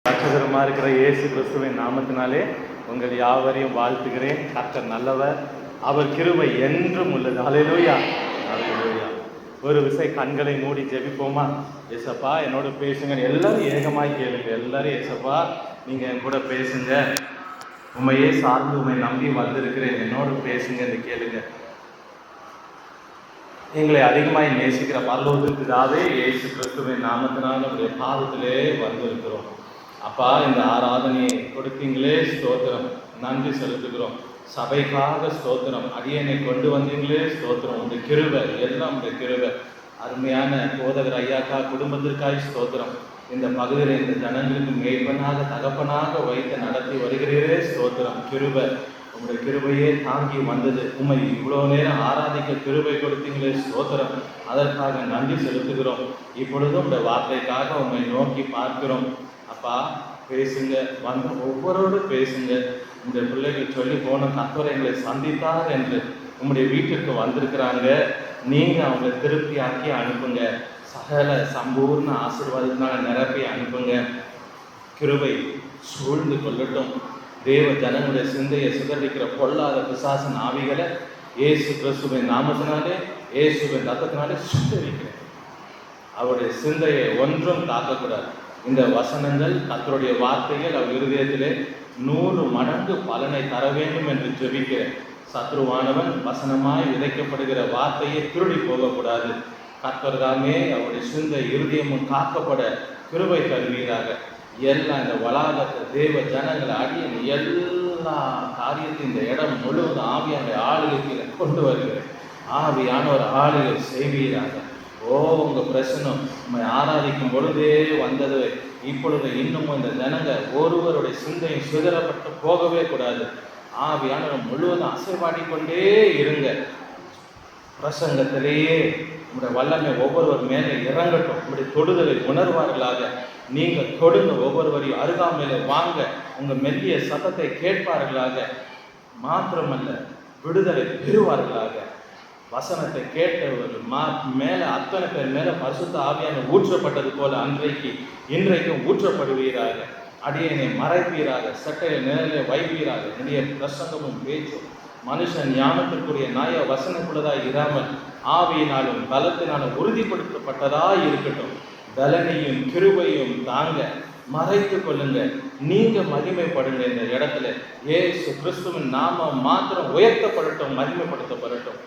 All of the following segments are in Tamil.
ரட்சகருமா இருக்கிற இயேசு கிறிஸ்துவின் நாமத்தினாலே உங்கள் யாவரையும் வாழ்த்துகிறேன். கர்த்தர் நல்லவர், அவர் கிருபை என்றும் உள்ளது. ஹல்லேலூயா, ஹல்லேலூயா. ஒரு விசை கண்களை மூடி ஜெபிப்போமா? ஏசப்பா என்னோட பேசுங்க. எல்லாரும் ஏகமாய் கேளுங்க. எல்லாரும் ஏசப்பா நீங்க என் கூட பேசுங்க. உண்மையே சார்ந்து உண்மை நம்பி வந்திருக்கிறேன், என்னோடு பேசுங்க என்று கேளுங்க. எங்களை அதிகமாய் நேசிக்கிற பரலோகத்தின் பிதாவே, இயேசு கிறிஸ்துவின் நாமத்தினால் நம்முடைய பாதத்திலே வந்திருக்கிறோம். அப்பா, இந்த ஆராதனையை கொடுத்தீங்களே ஸ்தோத்திரம், நன்றி செலுத்துகிறோம். சபைக்காக ஸ்தோத்திரம், அடியனை கொண்டு வந்தீங்களே ஸ்தோத்திரம். உங்க கிருபை எல்லாம் உங்க கிருபை. அருமையான போதகர் ஐயாக்கா குடும்பத்திற்காய் ஸ்தோத்திரம். இந்த பகுதியில் இந்த ஜனங்களுக்கு மேய்ப்பனாக தகப்பனாக வைத்து நடத்தி வருகிறீரே ஸ்தோத்திரம். கிருபை, உங்களுடைய கிருபையே தாங்கி வந்தது. உண்மை இவ்வளோ நேரம் ஆராதிக்க கிருபை கொடுத்தீங்களே ஸ்தோத்திரம், அதற்காக நன்றி செலுத்துகிறோம். இப்பொழுதும் இந்த வார்த்தைக்காக உண்மை நோக்கி பார்க்கிறோம். அப்பா பேசுங்க, வந்த ஒவ்வொருவரும் பேசுங்க. இந்த பிள்ளைகள் சொல்லி போன கர்த்தர் எங்களை சந்தித்தார் என்று உங்களுடைய வீட்டிற்கு வந்திருக்கிறாங்க. நீங்கள் அவங்களை திருப்தியாக்கி அனுப்புங்க. சகல சம்பூர்ண ஆசீர்வாதத்தினால நிரப்பி அனுப்புங்க. கிருபை சூழ்ந்து கொள்ளட்டும். தேவ ஜனங்களுடைய சிந்தையை சிதறிக்கிற பொல்லாத பிசாசின் ஆவிகளை இயேசு கிறிஸ்துவின் நாமத்தினாலே, இயேசுவின் ரத்தத்தினாலே சுட்டரிக்கிறேன். அவருடைய சிந்தையை ஒன்றும் தாக்கக்கூடாது. இந்த வசனங்கள், கர்த்தருடைய வார்த்தைகள் அவர் இருதயத்திலே 100 மடங்கு பலனை தர வேண்டும் என்று ஜெபிக்கிறேன். சத்ருவானவன் வசனமாய் விதைக்கப்படுகிற வார்த்தையை திருடி போகக்கூடாது. கர்த்தர்தாமே அவருடைய சிந்தை இருதயமும் காக்கப்பட கிருபை தருவீராக. எல்லாம் இந்த வளாகத்தை தேவ ஜனங்களை அடியன் எல்லா காரியத்தையும் இந்த இடம் முழுவதும் ஆவியான ஆளுகைக்கு கொண்டு வருகிறேன். ஆவியான ஒரு ஆளுகை செய்வீராக. ஓ, உங்கள் பிரசனம் உண்மை ஆராதிக்கும் பொழுதே வந்தது. இப்பொழுது இன்னமும் இந்த ஜனங்க ஒருவருடைய சிந்தையும் சிதறப்பட்டு போகவே கூடாது. ஆவியானவர் முழுவதும் அசைவாடி கொண்டே இருங்க. பிரசங்கத்திலேயே உங்களுடைய வல்லமை ஒவ்வொருவர் மேலே இறங்கட்டும். உங்களுடைய தொடுதலை உணர்வார்களாக. நீங்கள் தொடுங்க, ஒவ்வொருவரையும் அருகாமையில வாங்க. உங்கள் மெல்லிய சத்தத்தை கேட்பார்களாக. மாத்திரமல்ல, விடுதலை பெறுவார்களாக. வசனத்தை கேட்டவர்கள் மேலே அத்தனை பேர் மேலே பரிசுத்த ஆவியான ஊற்றப்பட்டது போல இன்றைக்கும் ஊற்றப்படுவீராக. அடியனை மறைப்பீராக, சட்டையை நிழலை வைப்பீராக. என்னுடைய பிரசங்கமும் பேச்சும் மனுஷன் ஞானத்திற்குரிய நியாய வசனக்குள்ளதாய் இராமல் ஆவியினாலும் பலத்தினாலும் உறுதிப்படுத்தப்பட்டதாய் இருக்கட்டும். பலனையும் கிருபையும் தாங்க மறைத்து கொள்ளுங்க. நீங்க மகிமைப்படுங்க. இந்த இடத்துல இயேசு கிறிஸ்துவின் நாமம் மாத்திரம் உயர்த்தப்படட்டும், மகிமைப்படுத்தப்படட்டும்.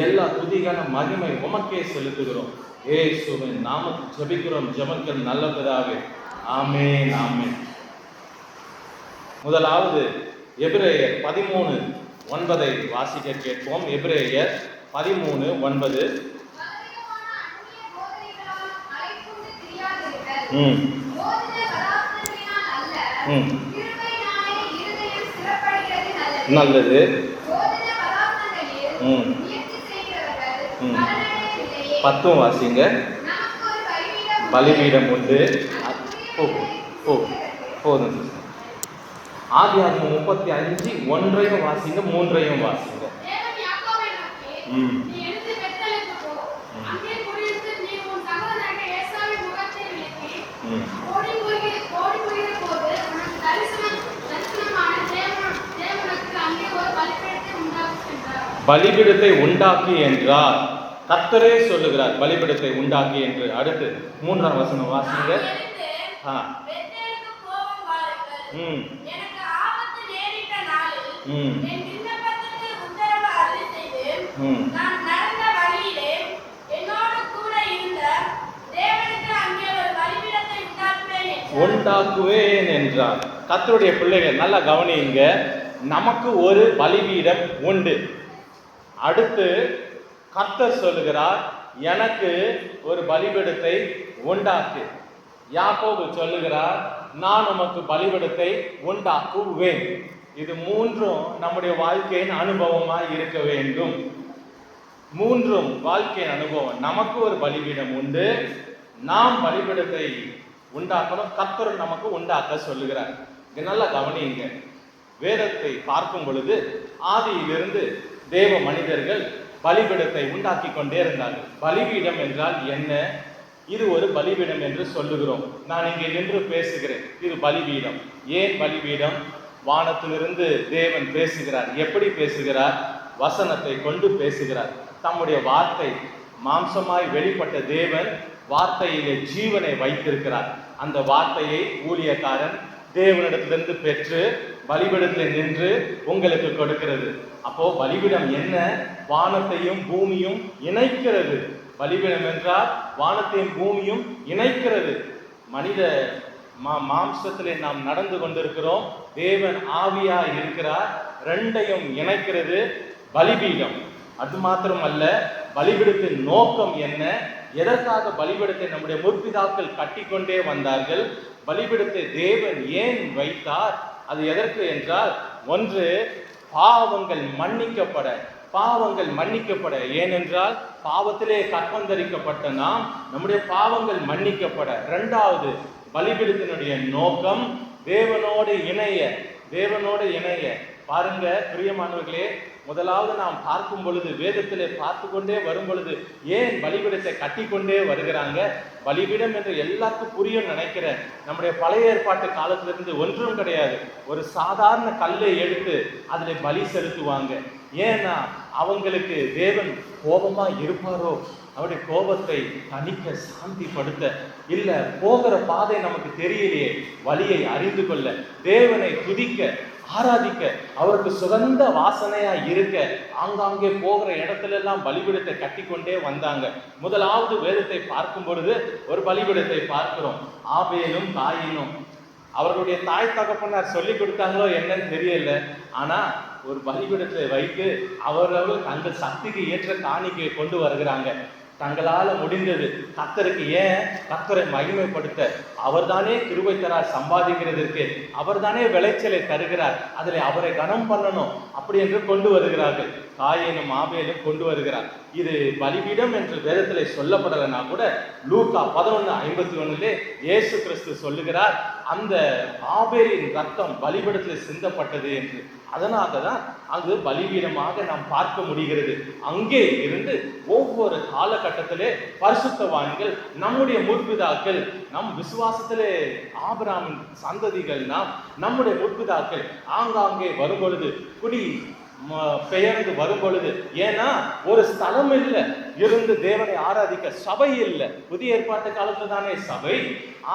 எல்லா துதிகான மகிமை உமக்கே செலுத்துகிறோம். இயேசுவின் நாமத்தில் ஜெபிக்கிறோம். ஜெபங்கள் நல்ல பிதாவே, ஆமென், ஆமென். முதலாவது எபிரேயர் 13:9 வாசிக்க கேட்போம். எபிரேயர் 13:9. நல்லது. 10 வாசிங்க. பலிபீடம் உண்டு. போதும். ஆதியாகமம் 35:1 வாசிங்க, 3 வாசிங்க. பலிபீடத்தை உண்டாக்கி என்றார். கர்த்தரே சொல்லுகிறார் பலிபீடத்தை உண்டாக்கி என்று. அடுத்து 3 வசனம் வாசிங்க. உண்டாக்குவேன் என்றார். கர்த்தருடைய பிள்ளைகள் நல்லா கவனிங்க. நமக்கு ஒரு பலிபீடம் உண்டு. அடுத்து கர்த்தர் சொல்லுகிறார், எனக்கு ஒரு பலிபீடத்தை உண்டாக்கு. யாக்கோபு சொல்லுகிறார், நான் உமக்கு பலிபீடத்தை உண்டாக்குவேன். இது 3 நம்முடைய வாழ்க்கையின் அனுபவமாய் இருக்க வேண்டும். 3 வாழ்க்கையின் அனுபவம். நமக்கு ஒரு பலிபீடம் உண்டு, நாம் பலிபீடத்தை உண்டாக்கணும். கர்த்தர் நமக்கு உண்டாக்க சொல்லுகிறார். இது நல்லா கவனிங்க. வேதத்தை பார்க்கும் பொழுது ஆதியிலிருந்து தேவ மனிதர்கள் பலிபீடத்தை உண்டாக்கி கொண்டே இருந்தார்கள். பலிபீடம் என்றால் என்ன? இது ஒரு பலிபீடம் என்று சொல்லுகிறோம். நான் இங்கே நின்று பேசுகிறேன், இது பலிபீடம். ஏன் பலிபீடம்? வானத்திலிருந்து தேவன் பேசுகிறார். எப்படி பேசுகிறார்? வசனத்தை கொண்டு பேசுகிறார். தம்முடைய வார்த்தை மாம்சமாய் வெளிப்பட்ட தேவன் வார்த்தையிலே ஜீவனை வைத்திருக்கிறார். அந்த வார்த்தையை ஊழியக்காரன் தேவனிடத்திலிருந்து பெற்று பலிபீடத்தில் நின்று உங்களுக்கு கொடுக்கிறது. அப்போ பலிபீடம் என்ன? வானத்தையும் பூமியும் இணைக்கிறது. பலிபீடம் என்றால் வானத்தையும் பூமியும் இணைக்கிறது. மனித மாம்சத்திலே நாம் நடந்து கொண்டிருக்கிறோம், தேவன் ஆவியாய் இருக்கிறார், ரெண்டையும் இணைக்கிறது பலிபீடம். அது மாத்திரம் அல்ல, பலிபீடத்தின் நோக்கம் என்ன? எதற்காக பலிபீடத்தை நம்முடைய முற்பிதாக்கள் கட்டிக்கொண்டே வந்தார்கள்? பலிபீடத்தை தேவன் ஏன் வைத்தார்? அது எதற்கு என்றால், ஒன்று பாவங்கள் மன்னிக்கப்பட. பாவங்கள் மன்னிக்கப்பட. ஏனென்றால் பாவத்திலே கற்பந்தரிக்கப்பட்ட நாம் நம்முடைய பாவங்கள் மன்னிக்கப்பட. இரண்டாவது, பலிபீடத்தினுடைய நோக்கம் தேவனோடு இணைய. தேவனோடு இணைய. பாருங்க பிரியமானவர்களே, முதலாவது நாம் பார்க்கும் பொழுது, வேதத்திலே பார்த்து கொண்டே வரும் பொழுது, ஏன் பலிபீடத்தை கட்டி கொண்டே வருகிறாங்க? பலிபீடம் என்று எல்லாருக்கும் புரியும் நினைக்கிறேன். நம்முடைய பழைய ஏற்பாட்டு காலத்திலிருந்து ஒன்றும் கிடையாது. ஒரு சாதாரண கல்லை எடுத்து அதில் பலி செலுத்துவாங்க. ஏன்னா அவங்களுக்கு தேவன் கோபமா இருப்பாரோ, அவருடைய கோபத்தை தணிக்க, சாந்திப்படுத்த, இல்ல போகிற பாதை நமக்கு தெரியலையே, வழியை அறிந்து கொள்ள, தேவனை துதிக்க, ஆராதிக்க, அவருக்கு சுகந்த வாசனையா இருக்க, ஆங்காங்கே போகிற இடத்துல எல்லாம் பலிபீடத்தை கட்டி கொண்டே வந்தாங்க. முதலாவது வேதத்தை பார்க்கும் பொழுது ஒரு பலிபீடத்தை பார்க்கிறோம். ஆபேலும் காயினும் அவர்களுடைய தாய் தகப்பனார் சொல்லி கொடுத்தாங்களோ என்னன்னு தெரியல. ஆனா ஒரு பலிபீடத்தை வைத்து அவர்கள் தங்கள் சக்திக்கு ஏற்ற காணிக்கையை கொண்டு வருகிறாங்க. தங்களால முடிந்தது. கர்த்தருக்கு ஏன்? கர்த்தரை மகிமைப்படுத்த. அவர் தானே கிருபை தரார் சம்பாதிக்கிறதற்கு, அவர் தானே விளைச்சலை தருகிறார், அதில் அவரை கனம் பண்ணணும் அப்படி என்று கொண்டு வருகிறார்கள். காயினும் ஆபேலும் கொண்டு வருகிறார். இது பலிபீடம் என்று வேதத்தில் சொல்லப்படலைன்னா கூட லூக்கா 11:51 இயேசு கிறிஸ்து சொல்லுகிறார், அந்த ஆபேலின் ரத்தம் பலிபீடத்தில் சிந்தப்பட்டது என்று. அதனால தான் அங்கு பலிபீடமாக நாம் பார்க்க முடிகிறது. அங்கே இருந்து ஒவ்வொரு காலகட்டத்திலே பரிசுத்தவான்கள், நம்முடைய முற்பிதாக்கள், நம் விசுவாசத்திலே ஆபிரகாமின் சந்ததிகள், நம்முடைய முற்பிதாக்கள் ஆங்காங்கே வரும் பொழுது, குடி பெயர்ந்து வரும் பொழுது, ஏன்னா ஒரு ஸ்தலம் இல்லை இருந்து தேவனை ஆராதிக்க, சபை இல்லை. புதிய ஏற்பாட்டு காலத்துல தானே சபை.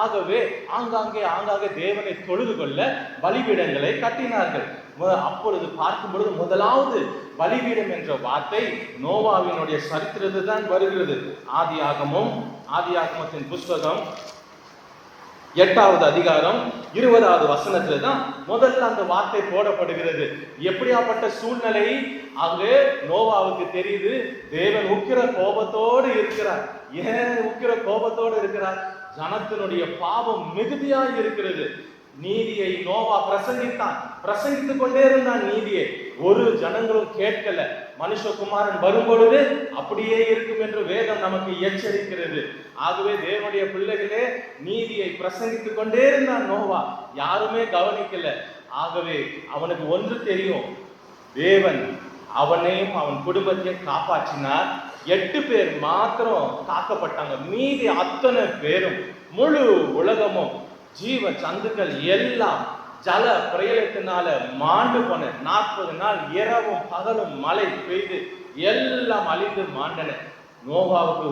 ஆகவே ஆங்காங்கே தேவனை தொழுது கொள்ள பலிபீடங்களை கட்டினார்கள். அப்பொழுது பார்க்கும் பொழுது முதலாவது பலிபீடம் என்ற வார்த்தை நோவாவினுடைய சரித்திரத்தில் தான் வருகிறது. ஆதியாகமத்தின் புஸ்தகம் 8வது அதிகாரம் 20வது வசனத்துல தான் முதல்ல அந்த வார்த்தை போடப்படுகிறது. எப்படியாப்பட்ட சூழ்நிலை அங்கு நோவாவுக்கு தெரியுது? தேவன் உக்கிர கோபத்தோடு இருக்கிறார். ஏன் உக்கிர கோபத்தோடு இருக்கிறார்? ஜனத்தினுடைய பாவம் மிகுதியாய் இருக்கிறது. நீதியை நோவா பிரசங்கித்துக் கொண்டே இருந்தான் நீதியை. ஒரு ஜனங்களும் கேட்கல. மனுஷகுமாரன் வரும் பொழுது அப்படியே இருக்கும் என்று வேதம் நமக்கு எச்சரிக்கிறது. ஆகவே தேவனுடைய பிள்ளைகளே, நீதியை பிரசங்கித்துக் கொண்டே இருந்தான் நோவா, யாருமே கவனிக்கல. ஆகவே அவனுக்கு ஒன்று தெரியும், தேவன் அவனையும் அவன் குடும்பத்தையும் காப்பாற்றினார். 8 பேர் மாத்திரம் காக்கப்பட்டாங்க. மீதி அத்தனை பேரும், முழு உலகமும், ஜீவ சந்துக்கள் எல்லாம் ஜல பிரயத்தினால மாண்டு போன. 40 நாள் இரவும் பகலும் மழை பெய்து எல்லாம் அழிந்து மாண்டன. நோவாவுக்கு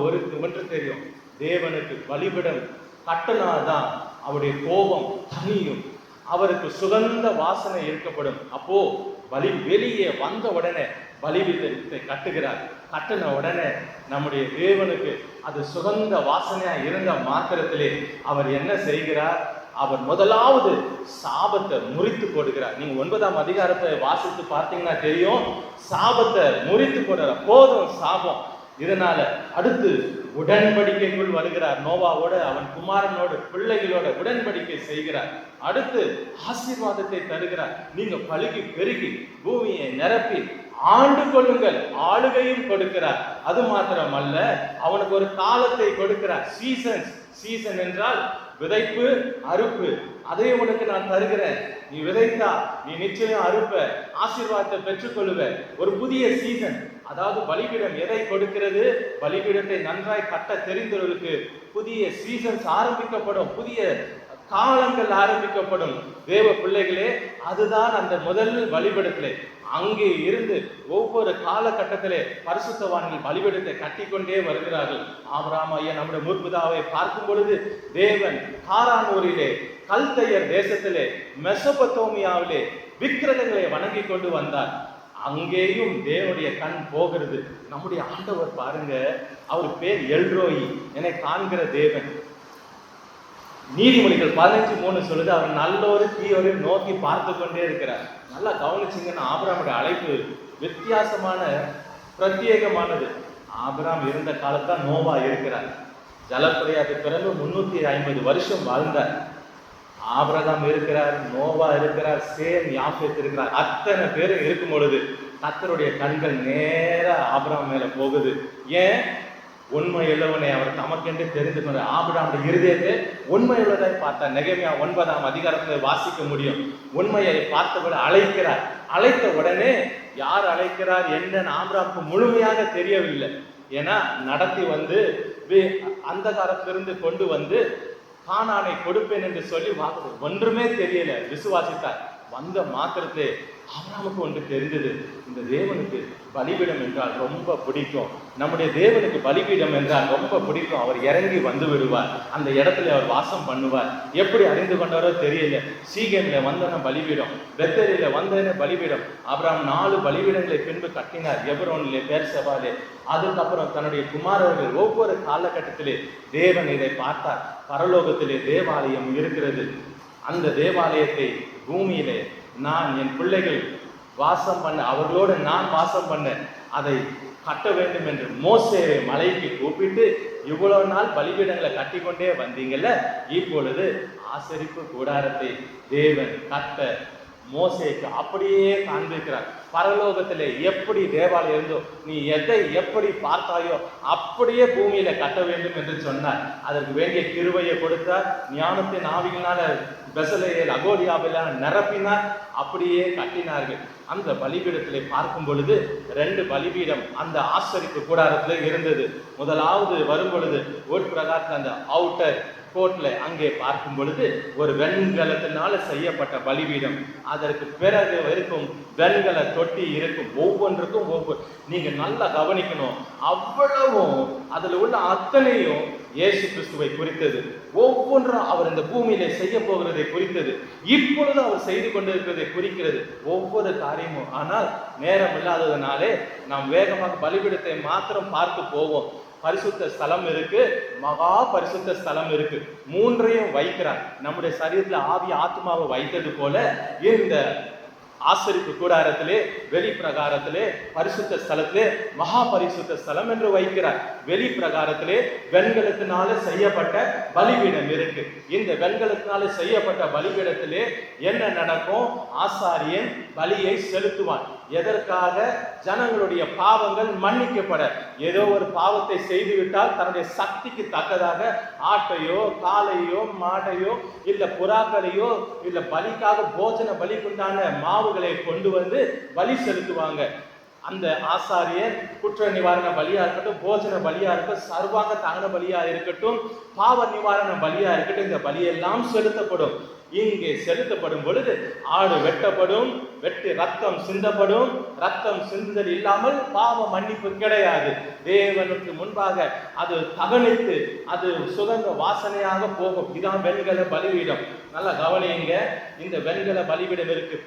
ஒன்று தெரியும், தேவனுக்கு பலிபீடம் கட்டினாதான் அவருடைய கோபம் தனியும், அவருக்கு சுகந்த வாசனை இருக்கப்படும். அப்போ பலி வெளியே வந்த உடனே பலிபீடத்தை கட்டுகிறார். கட்டின உடனே நம்முடைய தேவனுக்கு அது சுகந்த வாசனையா இருந்த மாத்திரத்திலே அவர் என்ன செய்கிறார்? அவர் முதலாவது சாபத்தை முறித்து போடுகிறார். நீங்க 9ஆம் அதிகாரத்தை வாசித்து பார்த்தீங்கன்னா தெரியும், சாபத்தை முறித்து போடுறார். போதும் சாபம். இதனால அடுத்து உடன்படிக்கைக்குள் வருகிறார். நோவாவோட, அவன் குமாரனோட, பிள்ளைகளோட உடன்படிக்கை செய்கிறார். அடுத்து ஆசீர்வாதத்தை தருகிறார். நீங்க பலுகி பெருகி பூமியை நிரப்பி ஆண்டு கொள்ளுங்கள், ஆளுகையும் கொடுக்கிறார். அது மாத்திரம் அல்ல, அவனுக்கு ஒரு காலத்தை கொடுக்கிறார். சீசன் என்றால் விதைப்பு, அறுப்பு. அதை உனக்கு நான் தருகிறேன். நீ விதைத்தா நீ நிச்சயம் அறுப்ப, ஆசீர்வாதத்தை பெற்றுக்கொள்ளுவ. ஒரு புதிய சீசன். அதாவது பலிபீடம் எதை கொடுக்கிறது? பலிபீடத்தை நன்றாய் கட்ட தெரிந்தவர்களுக்கு புதிய சீசன்ஸ் ஆரம்பிக்கப்படும், புதிய காலங்கள் ஆரம்பிக்கப்படும். தேவ பிள்ளைகளே, அதுதான் அந்த முதல் பலிபீடத்திலே. அங்கே இருந்து ஒவ்வொரு காலகட்டத்திலே பரிசுத்தவான்கள் பலிபீடத்தை கட்டிக்கொண்டே வருகிறார்கள். ஆபிரகாம் ஐயா நம்முடைய முற்பிதாவை பார்க்கும் பொழுது தேவன் காரான் ஊரிலே, கல்தையர் தேசத்திலே, மெசொப்பொத்தேமியாவிலே விக்கிரகங்களை வணங்கி கொண்டு வந்தார். அங்கேயும் தேவனுடைய கண் போகிறது. நம்முடைய ஆண்டவர் பாருங்க, அவர் பேர் எல்ரோயி, என்னை காண்கிற தேவன். நீதிமொழிகள் 15:3 சொல்லுது, அவர் நல்லோரு தீயோரு நோக்கி பார்த்து கொண்டே இருக்கிறார். நல்லா கவனிச்சிங்கன்னா ஆபிரகாமுடைய அழைப்பு வித்தியாசமான பிரத்யேகமானது. ஆபிரகாம் இருந்த காலத்தான் நோவா இருக்கிறார். ஜலப்பிரளயத்துக்கு பிறகு 350 வருஷம் வாழ்ந்தார். ஆபிரகாம் இருக்கிறார், நோவா இருக்கிறார், சேம், யாப்பேத் இருக்கிறார். அத்தனை பேரும் இருக்கும் பொழுது கர்த்தருடைய கண்கள் நேர ஆபிரகாம் மேல போகுது. ஏன்? உண்மையுள்ளவனை அவர் தமக்கென்று தெரிந்து கொண்ட ஆபிரகாமுடைய இருதயத்தை உண்மையுள்ளதாய் பார்த்தார். நெகேமியா 9ஆம் அதிகாரத்தில் வாசிக்க முடியும். உண்மையை பார்த்தபடி அழைக்கிறார். அழைத்த உடனே யார் அழைக்கிறார் என்னன்னு ஆபிரகாமுக்கு முழுமையாக தெரியவில்லை. ஏன்னா நடத்தி வந்து அந்தகாரத்திலிருந்து கொண்டு வந்து கானானை கொடுப்பேன் என்று சொல்லி ஒன்றுமே தெரியல. விசுவாசித்தார். வந்த மாத்திரத்தை ஆபிரகாமுக்கு ஒன்று தெரிந்தது, இந்த தேவனுக்கு பலிபீடம் என்றால் ரொம்ப பிடிக்கும், நம்முடைய தேவனுக்கு பலிபீடம் என்றால் ரொம்ப பிடிக்கும். அவர் இறங்கி வந்து விடுவார், அந்த இடத்துல அவர் வாசம் பண்ணுவார். எப்படி அறிந்து கொண்டாரோ தெரியல. சீகேமில வந்தன பலிபீடம், பெத்தேலில வந்தன பலிபீடம். ஆபிரகாம் 4 பலிபீடங்களை பின்பு கட்டினார். எப்ரோனிலே, பெர்செபாவிலே. அதுக்கப்புறம் தன்னுடைய குமாரர்கள் ஒவ்வொரு காலகட்டத்திலே தேவன் இதை பார்த்தார். பரலோகத்திலே தேவாலயம் இருக்கிறது. அந்த தேவாலயத்தை பூமியிலே நான் என் பிள்ளைகள் வாசம் பண்ண, அவர்களோடு நான் வாசம் பண்ண, அதை கட்ட வேண்டும் என்று மோசேயை மலைக்கு கூப்பிட்டு, இவ்வளவு நாள் பலிபீடங்களை கட்டி கொண்டே வந்தீங்கல்ல, இப்பொழுது ஆசரிப்பு கூடாரத்தை தேவன் கட்ட மோசேக்கு அப்படியே காண்பிக்கிறார். பரலோகத்திலே எப்படி தேவாலயம் இருந்தோ, நீ எதை எப்படி பார்த்தாயோ அப்படியே பூமியில கட்ட வேண்டும் என்று சொன்னார். அதற்கு வேண்டிய கிருபையை கொடுத்தார். ஞானத்தின் ஆவியினால பெசலேயேல், அகோலியாவில நிரப்பினார். அப்படியே கட்டினார்கள். அந்த பலிபீடத்திலே பார்க்கும் பொழுது 2 பலிபீடம் அந்த ஆசரிப்பு கூடாரத்தில் இருந்தது. முதலாவது வரும் பொழுது ஒரு பிரகாரத்தில் அந்த அவுட்டர் கோட்ல அங்கே பார்க்கும் பொழுது ஒரு வெண்கலத்தினால செய்யப்பட்ட பலிபீடம். அதற்கு பிறகு இருக்கும் வெண்கல தொட்டி இருக்கும். ஒவ்வொன்றுக்கும் ஒவ்வொரு, நீங்க நல்லா கவனிக்கணும், அவ்வளவும் அதுல உள்ள அத்தனையும் இயேசு கிறிஸ்துவை குறித்தது. ஒவ்வொன்றும் அவர் இந்த பூமியிலே செய்ய போகிறதை குறித்தது. இப்பொழுது அவர் செய்து கொண்டிருக்கிறதை குறிக்கிறது ஒவ்வொரு காரியமும். ஆனால் நேரம் இல்லாததுனாலே நாம் வேகமாக பலிபீடத்தை மாத்திரம் பார்த்து போவோம். பரிசுத்த ஸ்தலம் இருக்கு, மகா பரிசுத்த ஸ்தலம் இருக்கு. 3ஐயும் வைக்கிறார். நம்முடைய சரீரத்துல ஆவி ஆத்மாவை வைத்தது போல இந்த ஆசரிப்பு கூடாரத்திலே, வெளி பிரகாரத்திலே, பரிசுத்த ஸ்தலத்திலே மகா பரிசுத்த ஸ்தலம் என்று வைக்கிறார். வெளி பிரகாரத்திலே வெண்கலத்தினால செய்யப்பட்ட பலிபீடம் இருக்கு. இந்த வெண்கலத்தினால செய்யப்பட்ட பலிபீடத்திலே என்ன நடக்கும்? ஆசாரியன் பலியை செலுத்துவான். எதற்காக? ஜனங்களுடைய பாவங்கள் மன்னிக்கப்பட. ஏதோ ஒரு பாவத்தை செய்துவிட்டால் தன்னுடைய சக்திக்கு தக்கதாக ஆட்டையோ, காளையோ, மாட்டையோ, இல்ல புறாக்களையோ, இல்ல பலிக்காக போஜன பலிக்குண்டான மாவுகளை கொண்டு வந்து பலி செலுத்துவாங்க. அந்த ஆசாரியர் குற்ற நிவாரண பலியா இருக்கட்டும், போஜன பலியா இருக்கட்டும், சர்வாங்க தகன பலியா இருக்கட்டும், பாவ நிவாரண பலியா இருக்கட்டும், இந்த பலியெல்லாம் செலுத்தப்படும். இங்கே செலுத்தப்படும் பொழுது ஆடு வெட்டப்படும், வெட்டி ரத்தம் சிந்தப்படும். ரத்தம் சிந்துதல் இல்லாமல் பாவ மன்னிப்பு கிடையாது. தேவனுக்கு முன்பாக அது தகனித்து அது சுகந்த வாசனையாக போகும். இதான் வெண்கல பலிபீடம். நல்லா கவனியுங்க. இந்த வெண்கல பலிபீடம் இருக்கு.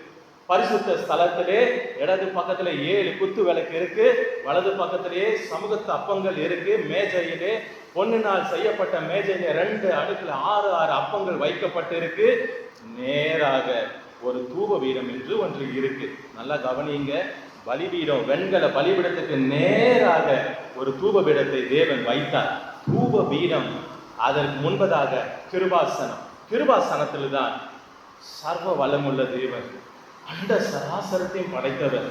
பரிசுத்த ஸ்தலத்திலே இடது பக்கத்திலே 7 குத்து விளக்கு இருக்கு. வலது பக்கத்திலே சமூகத்து அப்பங்கள் இருக்கு. மேஜையிலே பொன்னினால் செய்யப்பட்ட மேஜையிலே 2 அடுக்குல 6 அப்பங்கள் வைக்கப்பட்டு இருக்கு. நேராக ஒரு தூப பீடம் என்று ஒன்று இருக்கு. நல்லா கவனிங்க. பலிபீடம், வெண்கல பலிபீடத்துக்கு நேராக ஒரு தூப பீடத்தை தேவன் வைத்தார். தூப பீடம், அதற்கு முன்பதாக கிருபாசனம். கிருபாசனத்தில் தான் சர்வ வளமுள்ள தேவன், அந்த சராசரத்தையும் படைத்தவர்.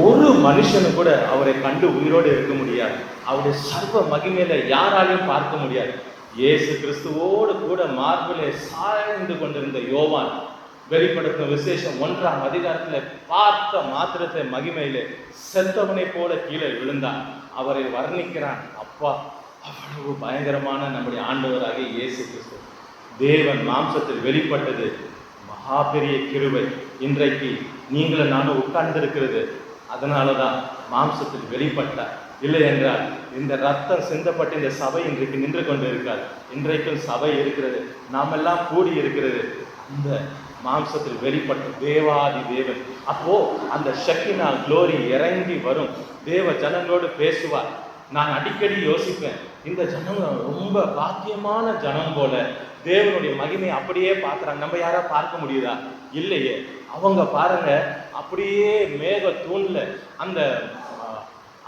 ஒரு மனுஷனு கூட அவரை கண்டு உயிரோடு இருக்க முடியாது. அவருடைய சர்வ மகிமையில யாராலையும் பார்க்க முடியாது. இயேசு கிறிஸ்துவோடு கூட மார்பிலே சாய்ந்து கொண்டிருந்த யோவான் வெளிப்படுத்தும் விசேஷம் 1ஆம் அதிகாரத்துல பார்த்த மாத்திரத்தை மகிமையிலே செத்தவனை போல கீழே விழுந்தான். அவரை வர்ணிக்கிறான். அப்பா, அவ்வளவு பயங்கரமான நம்முடைய ஆண்டவராகிய இயேசு கிறிஸ்து தேவன் மாம்சத்தில் வெளிப்பட்டது மகா பெரிய கிருபை. இன்றைக்கு நீங்களும் நானும் உட்கார்ந்திருக்கிறது அதனாலதான் மாம்சத்தில் வெளிப்பட்டார். இல்லை என்றால் இந்த ரத்தம் சிந்தப்பட்ட இந்த சபை இன்றைக்கு நின்று கொண்டு இருக்காது. இன்றைக்கும் சபை இருக்கிறது, நாம் எல்லாம் கூடி இருக்கிறது அந்த மாம்சத்தில் வெளிப்பட்ட தேவாதி தேவன். அப்போ அந்த ஷக்கினா குளோரி இறங்கி வரும். தேவ ஜனங்களோடு பேசுவார். நான் அடிக்கடி யோசிப்பேன், இந்த ஜனங்க ரொம்ப பாக்கியமான ஜனம் போல தேவனுடைய மகிமையை அப்படியே பார்க்குறாங்க. நம்ம யாரா பார்க்க முடியுதா? இல்லையே. அவங்க பாருங்க, அப்படியே மேக தூண்ல அந்த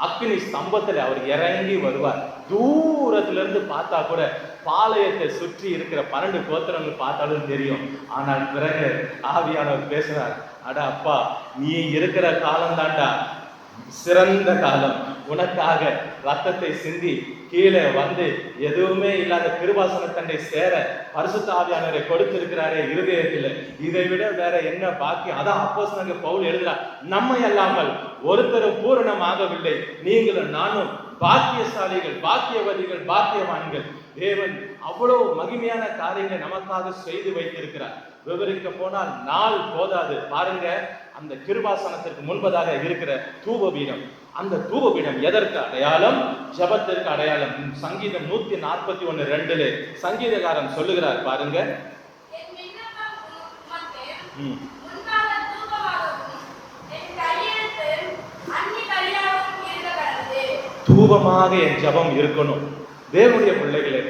அக்னி ஸ்தம்பத்துல அவர் இறங்கி வருவார். தூரத்துல இருந்து பார்த்தா கூட பாளையத்தை சுற்றி இருக்கிற 12 கோத்திரங்கள் பார்த்தாலும் தெரியும். ஆனால் பிறகு ஆவியானவர் பேசுறார், அட அப்பா, நீ இருக்கிற காலம் தாண்டா சிறந்த காலம். உனக்காக ரத்தத்தை சிந்தி கீழே வந்து எதுவுமே இல்லாத கிருபாசன தண்டை சேர பரிசுத்த ஆவியானவரை கொடுத்திருக்கிறாரே இருதயத்தில். இதை விட வேற என்ன பாக்கியம்? அதான் அப்போஸ்தலனாகிய பவுல் எழுதுறார், நம்மை அல்லாமல் ஒருத்தரும் பூரணமாகவில்லை, நீங்களும் நானும் பாக்கியசாலிகள், பாக்கியவதிகள், பாக்கியவான்கள். தேவன் அவ்வளவு மகிமையான காரியங்களை நமக்காக செய்து வைத்திருக்கிறார். விவரிக்க போனால் நாள் போதாது. பாருங்க, அந்த கிருபாசனத்திற்கு முன்பதாக இருக்கிற தூபபீடம், அந்த தூபபீடம் எதற்கு அடையாளம்? ஜபத்திற்கு அடையாளம். சங்கீதம் 141:2 சங்கீதக்காரன் சொல்லுகிறார் பாருங்க, தூபமாக என் ஜபம் இருக்கணும். தேவனுடைய பிள்ளைகளே,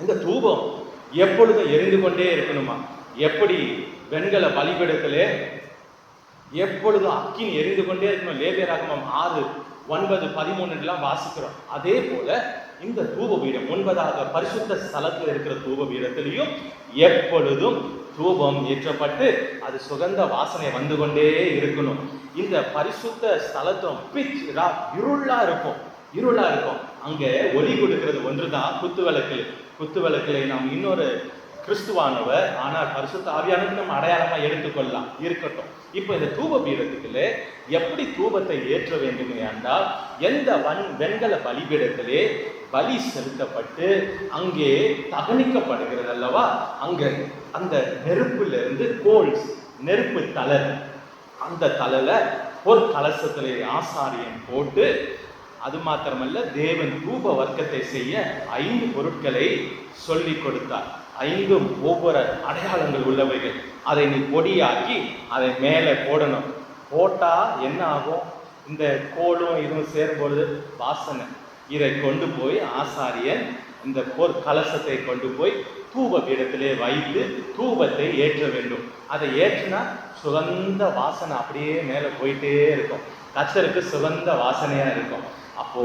இந்த தூபம் எப்பொழுதும் எரிந்து கொண்டே இருக்கணுமா? எப்படி வெண்கல பலிபீடத்திலே எப்பொழுதும் அக்கினி எரிந்து கொண்டே இருக்கணும். லேவியராகமம் 6:9-13 வாசிக்கிறோம். அதே போல இந்த தூபபீடம் முன்பதாக பரிசுத்த ஸ்தலத்தில் இருக்கிற தூபபீடத்திலையும் எப்பொழுதும் தூபம் ஏற்றப்பட்டு அது சுகந்த வாசனை வந்து கொண்டே இருக்கணும். இந்த பரிசுத்த ஸ்தலத்தும் இருளா இருக்கும். அங்கே ஒளி கொடுக்கிறது ஒன்றுதான் குத்துவிளக்கில் நாம் இன்னொரு கிறிஸ்துவானவர், ஆனால் பரிசுத்த ஆவியானவர் நம்ம அடையாளமா எடுத்துக்கொள்ளலாம், இருக்கட்டும். இப்ப இந்த தூப பீடத்துக்குள்ள எப்படி தூபத்தை ஏற்ற வேண்டும் என்றால், எந்த வெண்கல பலிபீடத்திலே பலி செலுத்தப்பட்டு அங்கே தகனிக்கப்படுகிறது அல்லவா, அங்க அந்த நெருப்புல இருந்து கோல்ஸ், நெருப்பு தளர், அந்த தளல ஒரு கலசத்திலே ஆசாரியன் போட்டு, அது மாத்திரமல்ல தேவன் தூப வர்க்கத்தை செய்ய 5 பொருட்களை சொல்லி கொடுத்தார். 5 ஒவ்வொரு அடையாளங்கள் உள்ளவைகள். அதை நீ பொடியாக்கி அதை மேலே போடணும். போட்டா என்ன ஆகும்? இந்த கோலும் இதுவும் சேரும் பொழுது வாசனை. இதை கொண்டு போய் ஆசாரியன் இந்த கலசத்தை கொண்டு போய் தூப பீடத்திலே வைத்து தூபத்தை ஏற்ற வேண்டும். அதை ஏற்றினா சுகந்த வாசனை அப்படியே மேலே போயிட்டே இருக்கும். கர்த்தருக்கு சுகந்த வாசனையா இருக்கும். அப்போ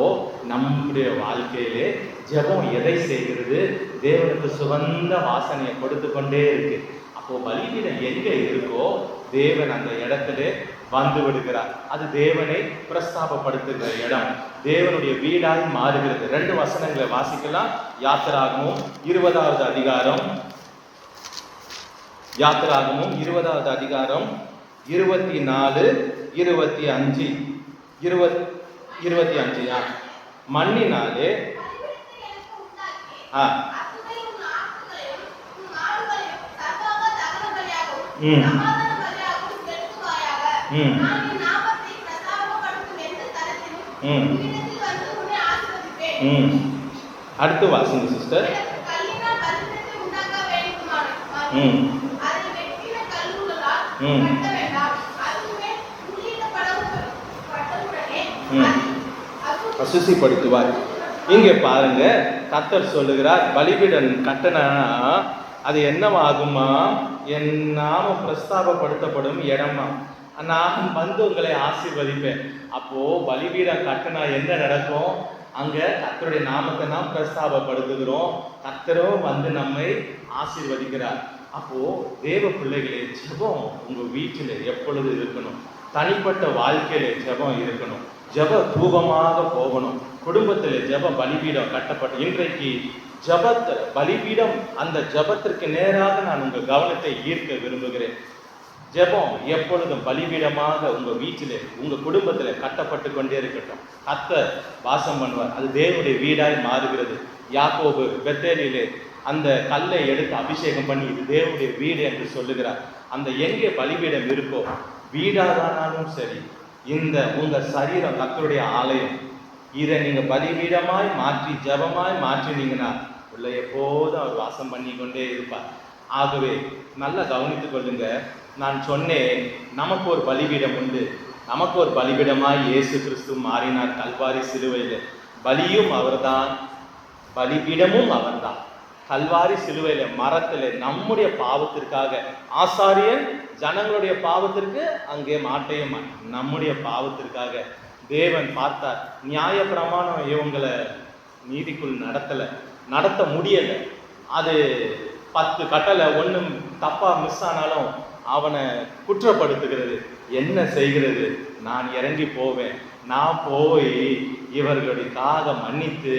நம்முடைய வாழ்க்கையிலே ஜெபம் எதை செய்கிறது? தேவனுக்கு சுகந்த வாசனையை கொடுத்து கொண்டே இருக்கு. அப்போ பலிபீடம் எங்க இருக்கோ தேவன் அந்த இடத்துல வந்து விடுகிறார். அது தேவனை பிரஸ்தாபப்படுத்துகிற இடம், தேவனுடைய வீடாய் மாறுகிறது. 2 வசனங்களை வாசிக்கலாம். யாத்திராகமும் 20வது அதிகாரம், யாத்திராகமும் 20வது அதிகாரம் 24-25 மண்ணினாலே அடுத்து வாசிங்க சிஸ்டர். அசுசிப்படுத்துவார். இங்கே பாருங்க, கர்த்தர் சொல்லுகிறார், பலிபீடன் கட்டணா அது என்னவாகுமா? என் நாமம் பிரஸ்தாபப்படுத்தப்படும் இடமா, நான் வந்து உங்களை ஆசீர்வதிப்பேன். அப்போ பலிபீடம் கட்டணா என்ன நடக்கும்? அங்க கர்த்தருடைய நாமத்தை நாம் பிரஸ்தாபப்படுத்துகிறோம், கர்த்தரும் வந்து நம்மை ஆசீர்வதிக்கிறார். அப்போ தேவ பிள்ளைகளே, ஜெபம் உங்க வீட்டில் எப்பொழுது இருக்கணும். தனிப்பட்ட வாழ்க்கையில ஜெபம் இருக்கணும். ஜெப தூபமாக போகணும். குடும்பத்தில் ஜெப பலிபீடம் கட்டப்பட்டு இன்றைக்கு ஜெபத்தை பலிபீடம், அந்த ஜெபத்திற்கு நேராக நான் உங்கள் கவனத்தை ஈர்க்க விரும்புகிறேன். ஜெபம் எப்பொழுதும் பலிபீடமாக உங்க வீட்டிலே உங்க குடும்பத்துல கட்டப்பட்டு கொண்டே இருக்கட்டும். கர்த்தர் வாசம் பண்ணுவார். அது தேவனுடைய வீடாய் மாறுகிறது. யாக்கோபு பெத்தேலிலே அந்த கல்லை எடுத்து அபிஷேகம் பண்ணி இது தேவனுடைய வீடு என்று சொல்லுகிறார். அந்த எங்கே பலிபீடம் இருக்கோ, வீடாதானாலும் சரி, இந்த உங்க சரீரம் கர்த்தருடைய ஆலயம், இதை நீங்க பலிபீடமாய் மாற்றி ஜெபமாய் மாற்றினீங்கன்னா உள்ள எப்போதும் அவர் வாசம் பண்ணி கொண்டே இருப்பார். ஆகவே நல்லா கவனித்துக் கொள்ளுங்க. நான் சொன்னேன், நமக்கு ஒரு பலிபீடம் உண்டு. நமக்கு ஒரு பலிபீடமாய் இயேசு கிறிஸ்து மாறினார் கல்வாரி சிலுவையில். பலியும் அவர்தான், பலிபீடமும் அவர்தான். கல்வாரி சிலுவையில் மரத்தில் நம்முடைய பாவத்திற்காக ஆசாரியன் ஜனங்களுடைய பாவத்திற்கு அங்கே மாட்டையும் நம்முடைய பாவத்திற்காக தேவன் பார்த்தார். நியாய பிரமாணம் இவங்களை நீதிக்குள் நடத்த முடியலை. அது 10 கட்டளை ஒன்று தப்பா மிஸ் ஆனாலும் அவனை குற்றப்படுத்துகிறது. என்ன செய்கிறது? நான் இறங்கி போவேன், நான் போய் இவர்களுக்காக மன்னித்து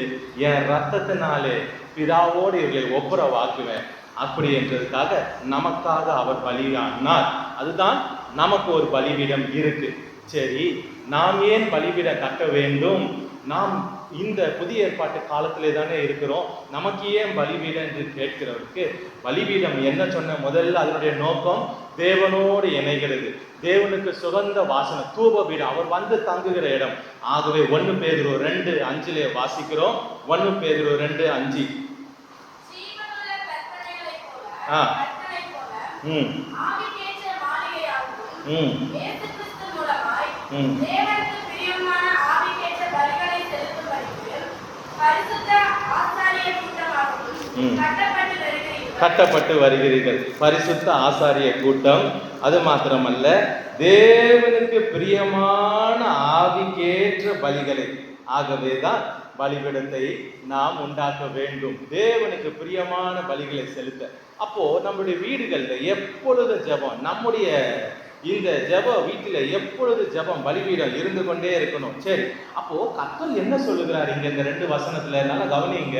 என் ரத்தத்தினாலே பிதாவோடு இவர்களை ஒப்புரவாக்குவேன் அப்படி என்றதுக்காக நமக்காக அவர் பலியானார். அதுதான் நமக்கு ஒரு பலிபீடம் இருக்கு. சரி, நாம் ஏன் பலிபீடம் கட்ட வேண்டும்? நாம் இந்த புதிய ஏற்பாட்டு காலத்திலே தானே இருக்கிறோம். நமக்கு ஏன் பலிபீடம் என்று கேட்கிறவருக்கு பலிபீடம் என்ன சொன்ன முதல்ல அதனுடைய நோக்கம் தேவனோடு இணைகிறது. தேவனுக்கு சுகந்த வாசனை தூப பீடம், அவர் வந்து தங்குகிற இடம். ஆகவே 1 பேதுரு 2:5 வாசிக்கிறோம். 1 பேதுரு 2:5. கட்டப்பட்டு வருகிறீர்கள். பரிசுத்த ஆசாரிய கூட்டம். அது மாத்திரமல்ல, தேவனுக்கு பிரியமான ஆவிக்கேற்ற பலிகளை. ஆகவேதான் பலிபீடத்தை நாம் உண்டாக்க வேண்டும், தேவனுக்கு பிரியமான பலிகளை செலுத்த. அப்போ நம்முடைய வீடுகள்ல எப்பொழுது ஜெபம், நம்முடைய இந்த ஜெப வீட்டில் எப்பொழுது ஜெபம் பலிபீடம் இருந்து கொண்டே இருக்கணும். சரி, அப்போ கர்த்தர் என்ன சொல்லுகிறார் இங்க இந்த 2 வசனத்துல? நல்லா கவனிங்க.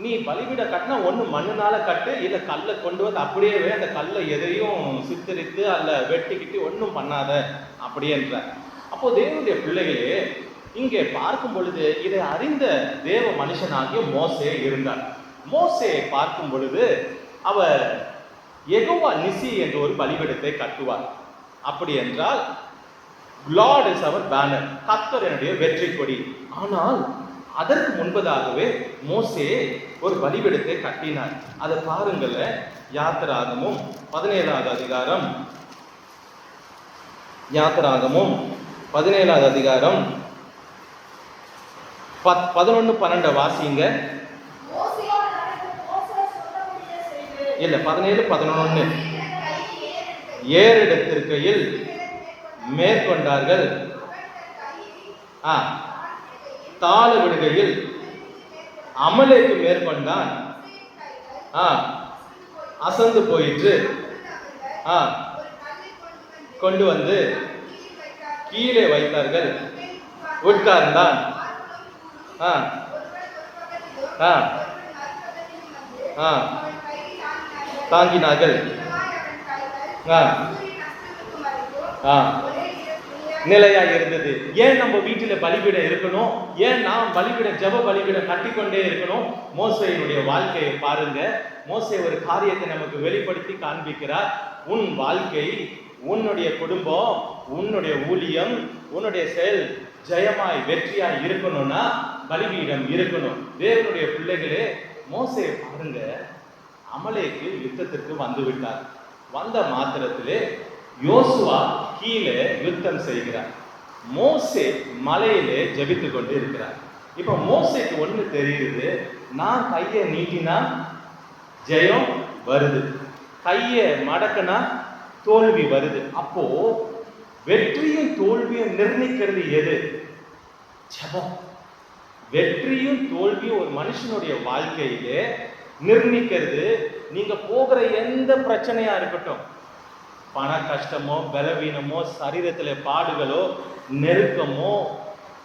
நீ பலிபீட கட்டினா ஒன்று மண்ணுனால கட்டு, இல்லை கல்லை கொண்டு வந்து அப்படியே அந்த கல்லை எதையும் சித்தரித்து அல்ல வெட்டிக்கிட்டு ஒன்றும் பண்ணாத அப்படின்ற. அப்போ தேவனுடைய பிள்ளைகளே, இங்கே பார்க்கும் பொழுது இதை அறிந்த தேவ மனுஷனாகிய மோசே இருந்தார். மோசே பார்க்கும் பொழுது அவர் யெகோவா நிசி என்ற ஒரு பலிபீடத்தை கட்டுவார். அப்படி என்றால் லார்ட் இஸ் அவர் பேனர், கர்த்தர் என்னுடைய வெற்றி கொடி. ஆனால் அதற்கு முன்பதாகவே மோசே ஒரு பலிபீடத்தை கட்டினார். அதை பாருங்கள், யாத்திராகமும் 17வது அதிகாரம், யாத்திராகமும் 17வது அதிகாரம் 11-12 வாசிங்க. இல்ல 17-11. ஏறெடுத்திருக்கையில் மேற்கொண்டார்கள், தாழ விடுகையில் அமலேக்கு மேற்கொண்டான், அசந்து போயிற்று, கொண்டு வந்து கீழே வைத்தார்கள், உட்கார்ந்தான், தாங்கினார்கள், நிலையா இருந்தது. ஏன் நம்ம வீட்டில பலிபீடம் இருக்கணும்? ஏன் நாம் பலிபீடம் ஜெப பலிபீடம் கட்டிக்கொண்டே இருக்கணும்? மோசேயினுடைய வாழ்க்கையை பாருங்க. மோசே ஒரு காரியத்தை நமக்கு வெளிப்படுத்தி காண்பிக்கிறார். உன் வாழ்க்கை, உன்னுடைய குடும்பம், உன்னுடைய ஊழியம், உன்னுடைய செயல் ஜெயமாய் வெற்றியாய் இருக்கணும்னா பலிபீடம் இருக்கணும். தேவனுடைய பிள்ளைகளே, மோசே பாருங்க, அமலேக்கு யுத்தத்திற்கு வந்து விட்டார். வந்த மாத்திரத்திலே யோசுவா கீழே யுத்தம் செய்கிறார். மோசே மலையிலே ஜெபித்து கொண்டு இருக்கிறார். இப்ப மோசேக்கு ஒண்ணு தெரியுது, நான் கையை நீட்டினா ஜெயம் வருது, கையை மடக்கினா தோல்வி வருது. அப்போ வெற்றியும் தோல்வியும் நிர்ணயிக்கிறது எது? ஜெபம். வெற்றியும் தோல்வியும் ஒரு மனுஷனுடைய வாழ்க்கையிலே நிர்ணயிக்கிறது. நீங்க போகிற எந்த பிரச்சனையா இருக்கட்டும், பண கஷ்டமோ, பலவீனமோ, சரீரத்துல பாடுகளோ, நெருக்கமோ,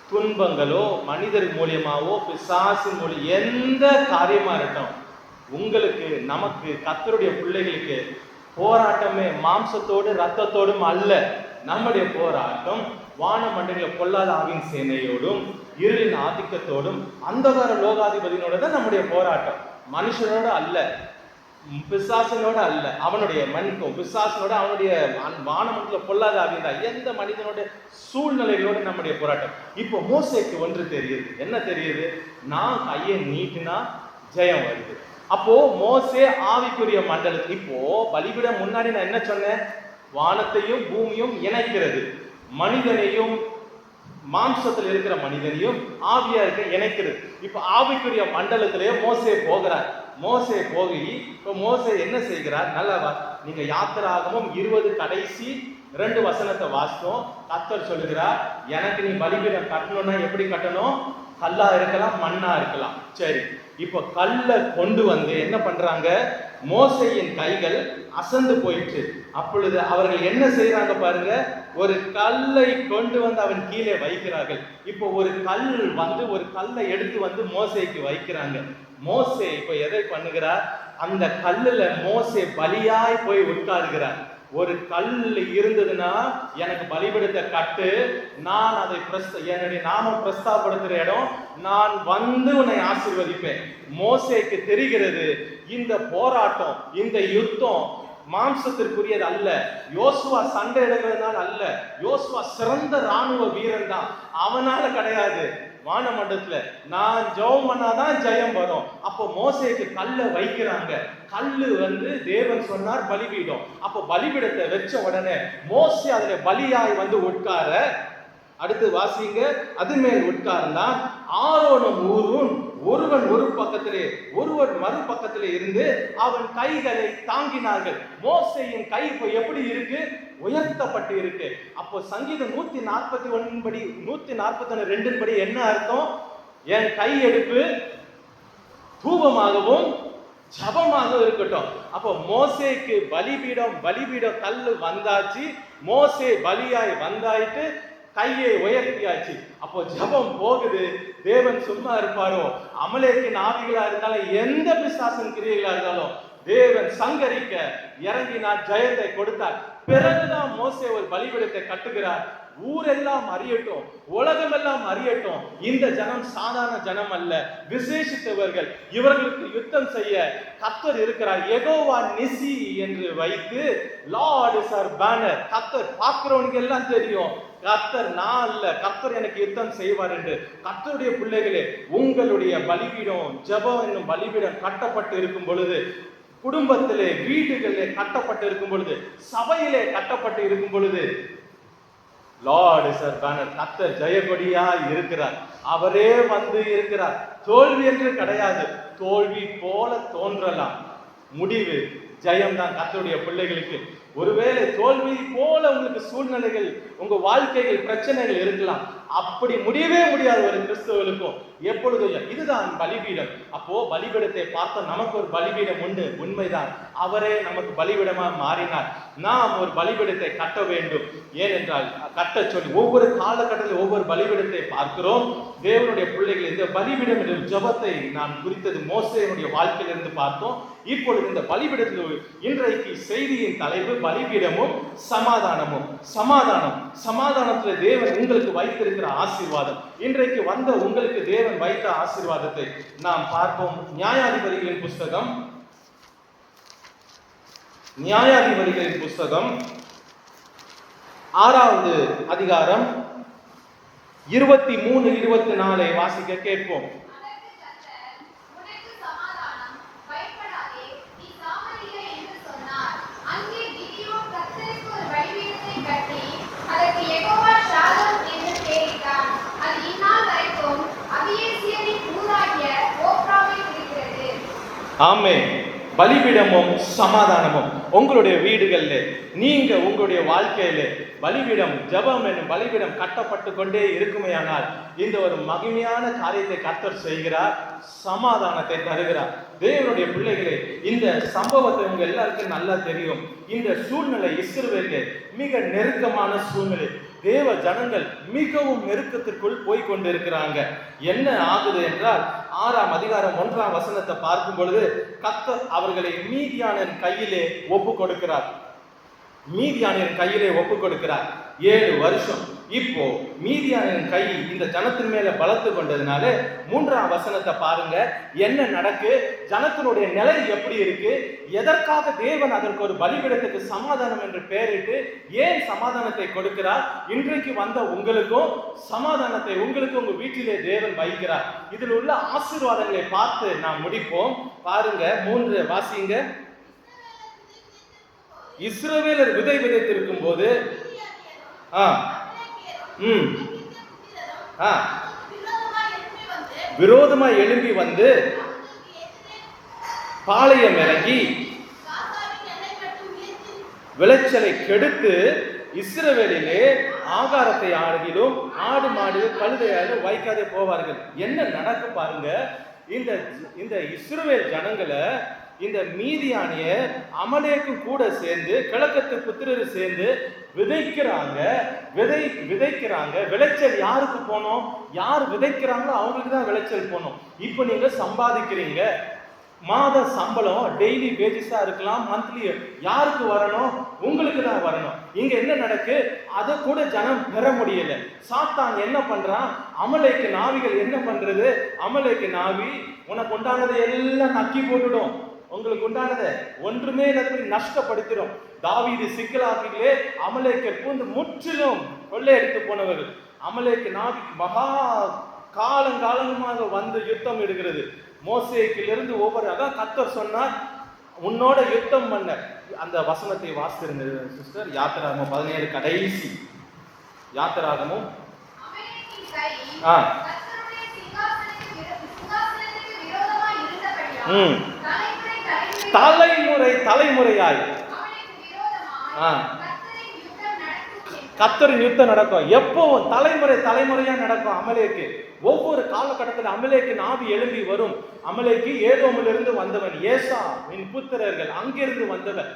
துன்பங்களோ, மனிதர் மூலியமாவோ, பிசாசின் மூலியம், எந்த காரியமா இருக்கட்டும், உங்களுக்கு, நமக்கு, கர்த்தருடைய பிள்ளைகளுக்கு போராட்டமே மாம்சத்தோடு ரத்தத்தோடும் அல்ல. நம்முடைய போராட்டம் வானமண்டல பொல்லாத ஆவின் சேனையோடும் இருளின் ஆதிக்கத்தோடும் அந்தகார லோகாதிபதியோட தான் நம்முடைய போராட்டம். மனுஷனோட அல்ல, பிசாசனோட அல்ல. அவனுடைய மன்னிக்கும் பிசாசனோட அவனுடைய வானமண்டல பொல்லாத ஆவின் தான். எந்த மனிதனோட சூழ்நிலைகளோட நம்முடைய போராட்டம். இப்போ மோசேக்கு ஒன்று தெரியுது. என்ன தெரியுது? நான் கையை நீட்டினா ஜெயம் வருது. அப்போ மோசே ஆவிக்குரிய மண்டலத்தில், இப்போ பலிபீடம் முன்னாடி நான் என்ன சொன்னேன்? வானத்தையும் பூமியும் இணைக்கிறது, மனிதனையும் மாம்சத்தில் இருக்கிற மனிதனையும் ஆவியா இருக்க இணைக்கிறது. இப்ப ஆவிக்குரிய மண்டலத்திலேயே மோசே போகிறார். மோசே போகி இப்போ மோசே என்ன செய்கிறார்? நல்லவா, நீங்க யாத்திராகமும் 20 கடைசி 2 வசனத்தை வாசித்தோம். கர்த்தர் சொல்லுகிறார், எனக்கு நீ பலிபீடம் கட்டணும்னா எப்படி கட்டணும்? கல்லா இருக்கலாம், மண்ணா இருக்கலாம். சரி, இப்போ கல்லை கொண்டு வந்து என்ன பண்றாங்க? மோசேயின் கைகள் அசந்து போயிற்று. அப்பொழுது அவர்கள் என்ன செய்யறாங்க பாருங்க, ஒரு கல்லை கொண்டு வந்து அவன் கீழே வைக்கிறார்கள். இப்போ ஒரு கல்லை எடுத்து வந்து மோசேக்கு வைக்கிறாங்க. மோசே இப்போ எதை பண்ணுகிறார்? அந்த கல்லுல மோசே பலியாய் போய் உட்காருகிறார். ஒரு கல் இருந்ததுன்னா எனக்கு பலிபீடத்தை கட்டு, நான் அதை என்னுடைய நாமம் பிரஸ்தாபடுத்துற இடம், நான் வந்து உன்னை ஆசீர்வதிப்பேன். மோசேக்கு தெரிகிறது இந்த போராட்டம், இந்த யுத்தம் மாம்சத்திற்குரியது அல்ல. யோசுவா சண்டை எடுக்கிறதுனால அல்ல. யோசுவா சிறந்த ராணுவ வீரன் தான், அவனால கிடையாது. வானமண்டலத்துல நான் ஜெபம் பண்ணாதான் ஜெயம் வரும். அப்போ மோசேக்கு கல்லை வைக்கிறாங்க. கல்லு வந்து தேவன் சொன்னார் பலிபீடம். அப்போ பலிபீடத்தை வச்ச உடனே மோசே அதுல பலியாய் வந்து உட்கார, அடுத்து வாசிங்க, அது மேல் உட்கார்ந்தா ஆரோனும் ஊரும் ஒருவன் ஒரு பக்கத்திலே ஒருவர் மறுபக்கத்திலே இருந்து அவன் கைகளை தாங்கினார்கள். மோசேயின் கை இப்போ எப்படி இருக்கு? உயர்த்தப்பட்டு இருக்கு. அப்போ சங்கீதம் 141 படி 141:2 படி என்ன அர்த்தம்? என் கை எடுப்பு தூபமாகவும் ஜபமாக இருக்கட்டும். அப்போ மோசேக்கு பலிபீடம் கல்லு வந்தாச்சு, மோசே பலியாய் வந்தாயிட்டு, கையை உயர்த்தியாச்சு. அப்போ ஜபம் போகுது. தேவன் சும்மா இருப்பாரோ? அமலேக்கின் ஆவிகளா இருந்தாலும் எந்த பிசாசன் கிரியைகளா இருந்தாலும் தேவன் சங்கரிக்க இறங்கினார், ஜெயத்தை கொடுத்தார். பிறகுதான் மோசே ஒரு பலிபீடத்தை கட்டுகிறார். ஊரெல்லாம் அறியட்டும், உலகமெல்லாம் அறியட்டும், இந்த ஜனம் சாதாரண ஜனம் அல்ல, விசேஷித்தவர்கள். இவர்களுக்கு யுத்தம் செய்ய கர்த்தர் இருக்கிறார். யெகோவா நிசி என்று வைத்து, லார்ட் இஸ் அவர் பேனர். கர்த்தர் பார்க்கிறவனுக்கு எல்லாம் தெரியும், கர்த்தர் நான் அல்ல, கர்த்தர் எனக்கு யுத்தம் செய்வார் என்று. கர்த்தருடைய பிள்ளைகளே, உங்களுடைய பலிபீடம், ஜெபம் என்னும் பலிபீடம் கட்டப்பட்டு இருக்கும் பொழுது, குடும்பத்திலே வீடுகளிலே கட்டப்பட்டு இருக்கும் பொழுது, சபையிலே கட்டப்பட்டு இருக்கும் பொழுது, லார்ட் இஸ் அவர் பேனர். கர்த்தர் ஜெயகொடியா இருக்கிறார். அவரே வந்து இருக்கிறார். தோல்வி என்று கிடையாது. தோல்வி போல தோன்றலாம், முடிவு ஜெயம்தான் கர்த்தருடைய பிள்ளைகளுக்கு. ஒருவேளை தோல்வி போல உங்களுக்கு சூழ்நிலைகள், உங்க வாழ்க்கைகள், பிரச்சனைகள் இருக்கலாம். அப்படி முடியவே முடியாது ஒரு கிறிஸ்தவர்களுக்கும் எப்பொழுதும். இதுதான் பலிபீடம். அப்போ பலிபீடத்தை பார்த்த நமக்கு ஒரு பலிபீடம் உண்டு, உண்மைதான். அவரே நமக்கு பலிபீடமா மாறினார். நாம் ஒரு பலிபீடத்தை கட்ட வேண்டும். ஏனென்றால் கட்ட சொல்லி ஒவ்வொரு காலகட்டத்தில் ஒவ்வொரு பலிபீடத்தை பார்க்கிறோம். தேவனுடைய பிள்ளைகள் இந்த பலிபீடம் என்ற ஜெபத்தை நான் குறித்தது மோசேயுடைய வாழ்க்கையிலிருந்து பார்த்தோம். இப்பொழுது இந்த பலிபீடத்தில் இன்றைக்கு செய்தியின் தலைப்பு பலிபீடமும் சமாதானமும். சமாதானத்தில் தேவன் உங்களுக்கு வைத்திருக்கிற ஆசீர்வாதம், இன்றைக்கு வந்த உங்களுக்கு தேவன் வைத்த ஆசீர்வாதத்தை நாம் பார்ப்போம். நியாயாதிபதிகளின் புஸ்தகம் 6வது அதிகாரம் 23-24 வாசிக்க கேட்போம். ஆமென். பலிபீடமும் சமாதானமும் உங்களுடைய வீடுகளில், நீங்க உங்களுடைய வாழ்க்கையில பலிபீடம், ஜெபம் என்னும் பலிபீடம் கட்டப்பட்டு கொண்டே இருக்குமேயானால் இந்த ஒரு மகிமையான காரியத்தை கர்த்தர் செய்கிறார், சமாதானத்தை தருகிறார். தேவனுடைய பிள்ளைகளே, இந்த சம்பவத்தை உங்க எல்லாருக்கும் நல்லா தெரியும். இந்த சூழ்நிலை இஸ்ரவேலிலே மிக நெருக்கமான சூழ்நிலை. தேவ ஜனங்கள் மிகவும் நெருக்கத்திற்குள் போய்கொண்டிருக்கிறாங்க. என்ன ஆகுது என்றால், 6ஆம் அதிகாரம் 1ஆம் வசனத்தை பார்க்கும் பொழுது கர்த்தர் அவர்களை மீதியானின் கையிலே ஒப்பு கொடுக்கிறார். மீதியானின் கையிலே ஒப்பு கொடுக்கிறார் 7 வருஷம். இப்போ மீதியானின் கை இந்த ஜனத்தின் மேல பலத்து கொண்டதுனால 3ஆம் வசனத்தை பாருங்க, என்ன நடக்கு, ஜனத்தினுடைய நிலை எப்படி இருக்கு, எதற்காக தேவன் அதற்கு ஒரு பலிபீடத்துக்கு சமாதானம் என்று பெயரிட்டு ஏன் சமாதானத்தை கொடுக்கிறார், இன்றைக்கு வந்த உங்களுக்கும் சமாதானத்தை உங்களுக்கு உங்க வீட்டிலே தேவன் வைக்கிறார். இதில் உள்ள ஆசீர்வாதங்களை பார்த்து நாம் முடிப்போம். பாருங்க 3 வாசிங்க. இஸ்ரவேலர் விதை விதைத்திருக்கும் போது விரோதமாய் எழும்பி வந்து பாளையம் இறங்கி விளைச்சலை கெடுத்து இஸ்ரவேலிலே ஆகாரத்தை ஆகிலும் ஆடு மாடு கழுதையாக வைக்காதே போவார்கள். என்ன நடக்கு பாருங்க. இந்த இஸ்ரவேல் ஜனங்களை இந்த மீதியானிய அமலேக்கும் கூட சேர்ந்து கிழக்கத்து புத்திரர் சேர்ந்து விதைக்கிறாங்க. விளைச்சல் யாருக்கு போனோம்? யார் விதைக்கிறாங்களோ அவங்களுக்கு தான் விளைச்சல் போனோம். இப்போ நீங்க சம்பாதிக்கிறீங்க, மாத சம்பளம் டெய்லி வேஜஸா இருக்கலாம், மந்த்லி யாருக்கு வரணும்? உங்களுக்கு தான் வரணும். இங்க என்ன நடக்கு? அதை கூட ஜனம் பெற முடியல. சாத்தான் என்ன பண்றான்? அமலேக்கு நாவிகள் என்ன பண்றது? அமலேக்கு நாவி உனக்கு உண்டானதை எல்லாம் நக்கி போட்டுடும், உங்களுக்கு உண்டானதை ஒன்றுமே இல்லாதபடி நஷ்டப்படுத்திடும். தாவீது சிக்கலாக்கிலே அமலேக்கை பூந்து முற்றிலும் கொள்ளையடித்து போனவர்கள். அமலேக்கு நாவி மகா காலங்காலமாக வந்து யுத்தம் எடுக்கிறது. மோசேக்கிலிருந்து அதான் கர்த்தர் சொன்னார், உன்னோட யுத்தம் பண்ண. அந்த வசனத்தை வாசித்திருந்தது சிஸ்டர், யாத்திராகமம் 17 கடைசி யாத்திராகமும் தலைமுறையாய் கர்த்தரின் யுத்தம் நடக்கும். எப்பவும் தலைமுறையா நடக்கும். அமலேக்கு ஒவ்வொரு காலகட்டத்தில் அமலேக்கு நாவி எழும்பி வரும். அமலேக்கு ஏதோமிலிருந்து வந்தவன், ஏசா புத்திரர்கள் அங்கிருந்து வந்தவன்.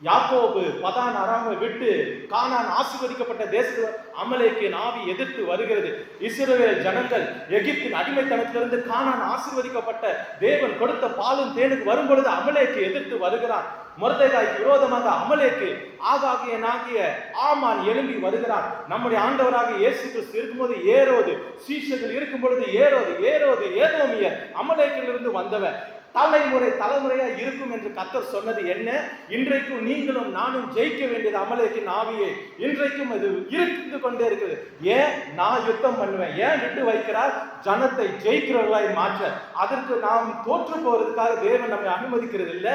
யாக்கோபு பதான் அராமை விட்டு கானான் ஆசீர்வதிக்கப்பட்ட தேசத்தில் அமலேக்கு நாவி எதிர்த்து வருகிறது. இஸ்ரவேல் ஜனங்கள் எகிப்தின் அடிமைத்தனத்திலிருந்து கானான் ஆசீர்வதிக்கப்பட்ட தேவன் கொடுத்த பாலும் தேனுக்கு வரும் பொழுது அமலேக்கு எதிர்த்து வருகிறான். மொர்தெகாய்க்கு விரோதமாக அமலேக்கு ஆகாகியனாகிய ஆமான் எழும்பி வருகிறான். நம்முடைய ஆண்டவராக இயேசு கிறிஸ்து இருக்கும்போது ஏரோது, சீஷர்கள் இருக்கும் பொழுது ஏரோது ஏதோமியர் அமலேக்கிலிருந்து வந்தவன். தலைமுறையா இருக்கும் என்று கர்த்தர் சொன்னது என்ன? இன்றைக்கும் நீங்களும் நானும் ஜெயிக்க வேண்டியது அமலேக்கின் ஆவியை. இன்றைக்கும் அது இருந்து கொண்டே இருக்குது. ஏன் நான் யுத்தம் பண்ணுவேன்? ஏன் விட்டு வைக்கிறார்? ஜனத்தை ஜெயிக்கிறவர்களாய் மாற்ற. அதற்கு நாம் தோற்று போறதுக்காக தேவன் நம்மை அனுமதிக்கிறது இல்லை.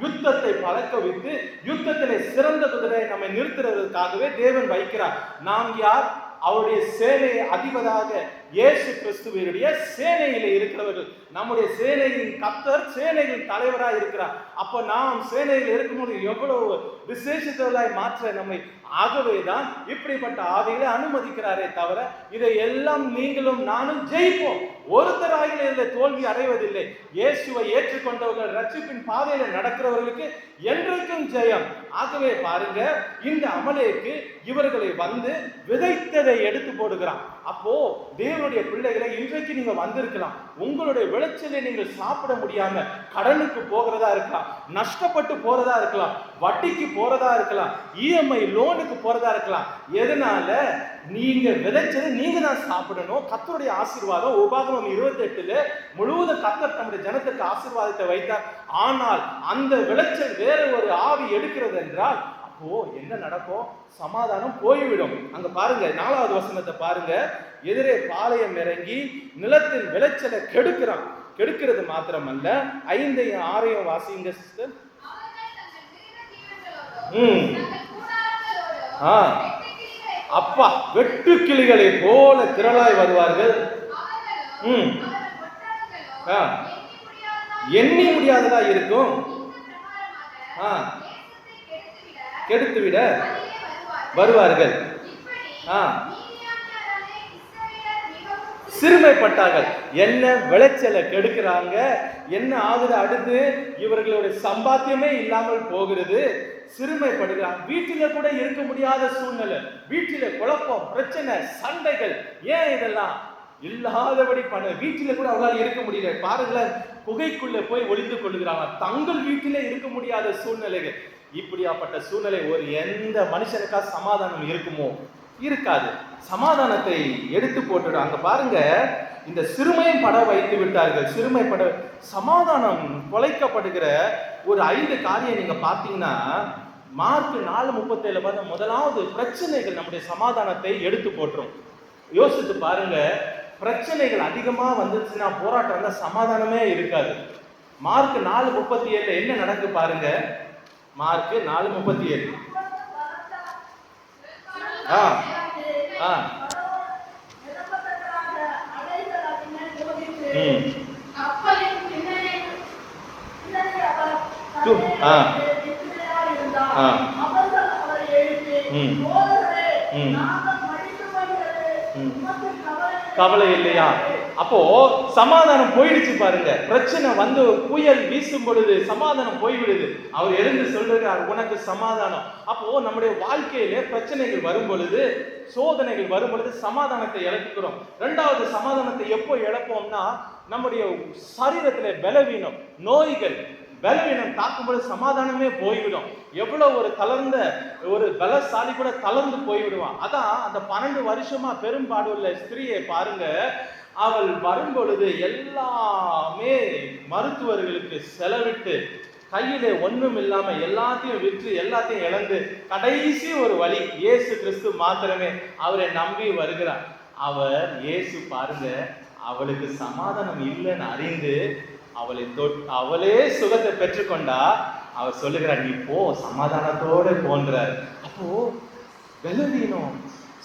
யுத்தத்தை பழக்க வைத்து யுத்தத்திலே சிறந்த குதிரை நம்மை நிறுத்துறதுக்காகவே தேவன் வைக்கிறார். நாம் யார்? அவருடைய சேனையை அதிபதாக இயேசு கிறிஸ்துவினுடைய சேனையிலே இருக்கிறவர்கள். நம்முடைய சேனையின் கர்த்தர் சேனையின் தலைவராக இருக்கிறார். அப்ப நாம் சேனையில் இருக்கும்போது எவ்வளவு விசேஷத்தவர்களாய் மாற்ற நம்மை. ஆகவேதான் இப்படிப்பட்ட ஆவிகளை அனுமதிக்கிறாரே தவிர இதை எல்லாம் நீங்களும் நானும் ஜெயிப்போம். ஒருத்தராக இதில் தோல்வி அடைவதில்லை. இயேசுவை ஏற்றுக்கொண்டவர்கள், ரட்சிப்பின் பாதையில நடக்கிறவர்களுக்கு என்றைக்கும் ஜெயம். ஆகவே பாருங்க, இந்த அமலேக்கு இவர்களை வந்து விதைத்ததை எடுத்து போடுகிறான். அப்போ தேவனுடைய பிள்ளைகளை இன்றைக்கு நீங்க வந்திருக்கலாம். உங்களுடைய விளைச்சலை நீங்கள் சாப்பிட முடியாம கடனுக்கு போகிறதா இருக்கலாம், நஷ்டப்பட்டு போறதா இருக்கலாம், வட்டிக்கு போறதா இருக்கலாம், இஎம்ஐ லோனுக்கு போறதா இருக்கலாம். எதனால? நீங்க விதைச்சதை நீங்க தான் சாப்பிடணும். கர்த்தருடைய ஆசீர்வாதம் உபாகமம் 28 முழுவதும் கர்த்தர் தம்முடைய ஜனத்துக்கு ஆசீர்வாதத்தை வைத்தார். ஆனால் அந்த விளைச்சல் வேற ஒரு ஆவி எடுக்கிறது என்றால் அப்போ என்ன நடக்கும்? சமாதானம் போய்விடும். அங்க பாருங்க 4வது வசனத்தை பாருங்க. எதிரே பாளையம் இறங்கி நிலத்தின் விளைச்சலை கெடுக்கிறான். கெடுக்கிறது மாத்திரமல்ல, 5ஐயும் 6ஐயும் வாசிங்க சிஸ்டர். அப்பா வெட்டு கிளிகளை போல திரளாய் வருவார்கள். எண்ணி முடியாததா இருக்கும். கெடுத்துவிட வருவார்கள். சிறுமைப்பட்டார்கள். என்ன விளைச்சலை கெடுக்கிறாங்க, என்ன ஆகுது? அடுத்து இவர்களுடைய சம்பாத்தியமே இல்லாமல் போகிறது. சிறுமைப்படுகிறான். வீட்டில கூட இருக்க முடியாத சூழ்நிலை, வீட்டில குழப்பம், பிரச்சனை, சண்டைகள். ஏன் இதெல்லாம்? இல்லாதபடி பண்ண. வீட்டில கூட அவங்களால இருக்க முடியல. பாருங்களேன், குகைக்குள்ள போய் ஒளிந்து கொள்ளுகிறாங்க. தங்கள் வீட்டிலே இருக்க முடியாத சூழ்நிலைகள். இப்படியாப்பட்ட சூழ்நிலை ஒரு எந்த மனுஷனுக்கா சமாதானம் இருக்குமோ? இருக்காது. சமாதானத்தை எடுத்து போட்டு அங்க பாருங்க, இந்த சிறுமையும் பட வைத்து விட்டார்கள். சிறுமைப்பட சமாதானம் கொலைக்கப்படுகிற ஒரு 5 காரியம் நீங்க பார்த்தீங்கன்னா, மார்க் 4:37 முதலாவது பிரச்சனைகள் நம்முடைய சமாதானத்தை எடுத்து போட்டுரும். யோசித்து பாருங்க, பிரச்சனைகள் அதிகமா வந்துச்சுன்னா, போராட்டம் வந்தா சமாதானமே இருக்காது. மார்க் 4:37 என்ன நடக்கு பாருங்க. மார்க் 4:37. கவலை இல்லையா? அப்போ சமாதானம் போயிடுச்சு பாருங்க. பிரச்சனை வந்து புயல் வீசும் பொழுது சமாதானம் போய்விடுது. அவர் எழுந்து சொல்றார், உனக்கு சமாதானம். அப்போ நம்முடைய வாழ்க்கையில பிரச்சனைகள் வரும் பொழுது, சோதனைகள் வரும் பொழுது சமாதானத்தை இழக்கிறோம். 2வது சமாதானத்தை எப்போ இழப்போம்னா, நம்முடைய சரீரத்துல பலவீனம், நோய்கள், பலவீனம் தாக்கும்போது சமாதானமே போய்விடும். எவ்வளவு ஒரு தளர்ந்த ஒரு பலசாலி கூட தளர்ந்து போய்விடுவான். அதான் அந்த 12 வருஷமா பெரும்பாடு உள்ள ஸ்திரியை பாருங்க, அவள் வரும் பொழுது எல்லாமே மருத்துவர்களுக்கு செலவிட்டு, கையிலே ஒண்ணும் இல்லாம எல்லாத்தையும் விற்று எல்லாத்தையும் இழந்து, கடைசி ஒரு வழி இயேசு கிறிஸ்து மாத்திரமே அவரை நம்பி வருகிறார். அவர் இயேசு பாருங்க, அவளுக்கு சமாதானம் இல்லைன்னு அறிந்து அவளே சுகத்தை பெற்றுக்கொண்டா. அவர் சொல்லுகிறார், நீ போ, சமாதானத்தோடு போன்றார். அப்போ பலவீனம்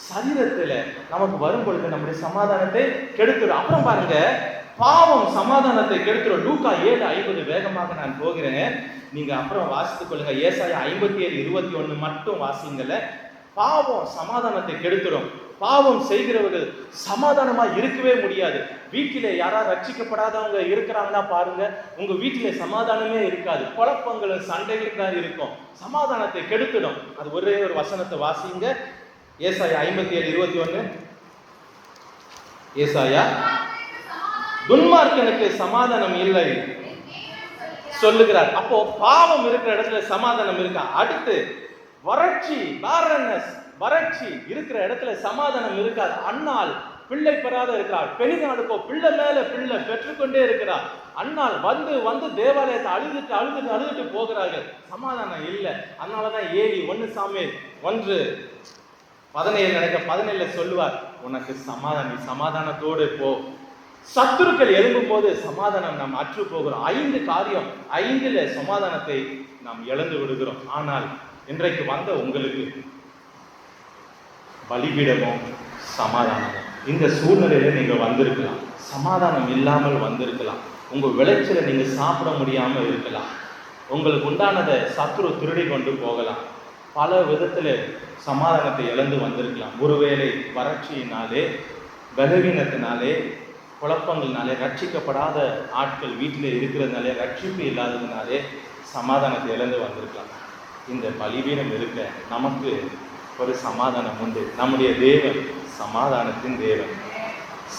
சரீரத்துல நமக்கு வரும் பொழுது நம்முடைய சமாதானத்தை கெடுத்துடும். அப்புறம் பாருங்க, பாவம் சமாதானத்தை கெடுத்துடும். லூக்கா 7:50 வேகமாக நான் போகிறேன், நீங்க அப்புறம் வாசித்துக் கொள்ளுங்க. ஏசாயா 57:21 மட்டும் வாசிங்கல. பாவம் சமாதானத்தை கெடுத்துடும். பாவம் செய்கிறவர்கள் சமாதானமா இருக்கவே முடியாது. வீட்டிலே யாராவது ரட்சிக்கப்படாதவங்க இருக்கிறாங்கன்னா பாருங்க, உங்க வீட்டிலே சமாதானமே இருக்காது. குழப்பங்களும் சண்டைகளும் தான் இருக்கும். சமாதானத்தை கெடுத்துடும். அது ஒரே ஒரு வசனத்தை வாசிங்க. ஏசாயா 57:21. ஏசாயா, துன்மார்க்கனுக்கு சமாதானம் இல்லை சொல்லுகிறார். அப்போ பாவம் இருக்கிற இடத்துல சமாதானம் இருக்கா? அடுத்து வறட்சி, வறட்சி இருக்கிற இடத்துல சமாதானம் இருக்காது. அன்னாள் பிள்ளை பெறாத இருக்கிறார். பெரிநாளுக்கோ பிள்ளை மேல பிள்ளை பெற்றுக்கொண்டே இருக்கிறார். அன்னாள் வந்து வந்து தேவாலயத்தை அழுதுட்டு போகிறார்கள். சமாதானம் இல்லை. அதனாலதான் ஏலி 1 சாமுவேல் 1:17 நடக்க 17 சொல்லுவார், உனக்கு சமாதானம், நீ சமாதானத்தோடு போ. சத்துருக்கள் எழும்பும் போது சமாதானம் நாம் அற்று போகிறோம். 5 காரியம், 5ல சமாதானத்தை நாம் இழந்து விடுகிறோம். ஆனால் இன்றைக்கு வந்த உங்களுக்கு பலிபீடமும் சமாதானமும். இந்த சூழ்நிலையில நீங்க வந்திருக்கலாம், சமாதானம் இல்லாமல் வந்திருக்கலாம். உங்க விளைச்சலை நீங்க சாப்பிட முடியாம இருக்கலாம். உங்களுக்கு உண்டானதை சத்துரு திருடி கொண்டு போகலாம். பல விதத்துல சமாதானத்தை இழந்து வந்திருக்கலாம். ஒருவேளை வறட்சியினாலே, பலவீனத்தினாலே, குழப்பங்கள்னாலே, ரட்சிக்கப்படாத ஆட்கள் வீட்டிலே இருக்கிறதுனாலே, ரட்சிப்பு இல்லாததுனாலே சமாதானத்தை இழந்து வந்திருக்கலாம். இந்த பலிபீடம் இருக்க நமக்கு ஒரு சமாதானம் உண்டு. நம்முடைய தேவன் சமாதானத்தின் தேவன்,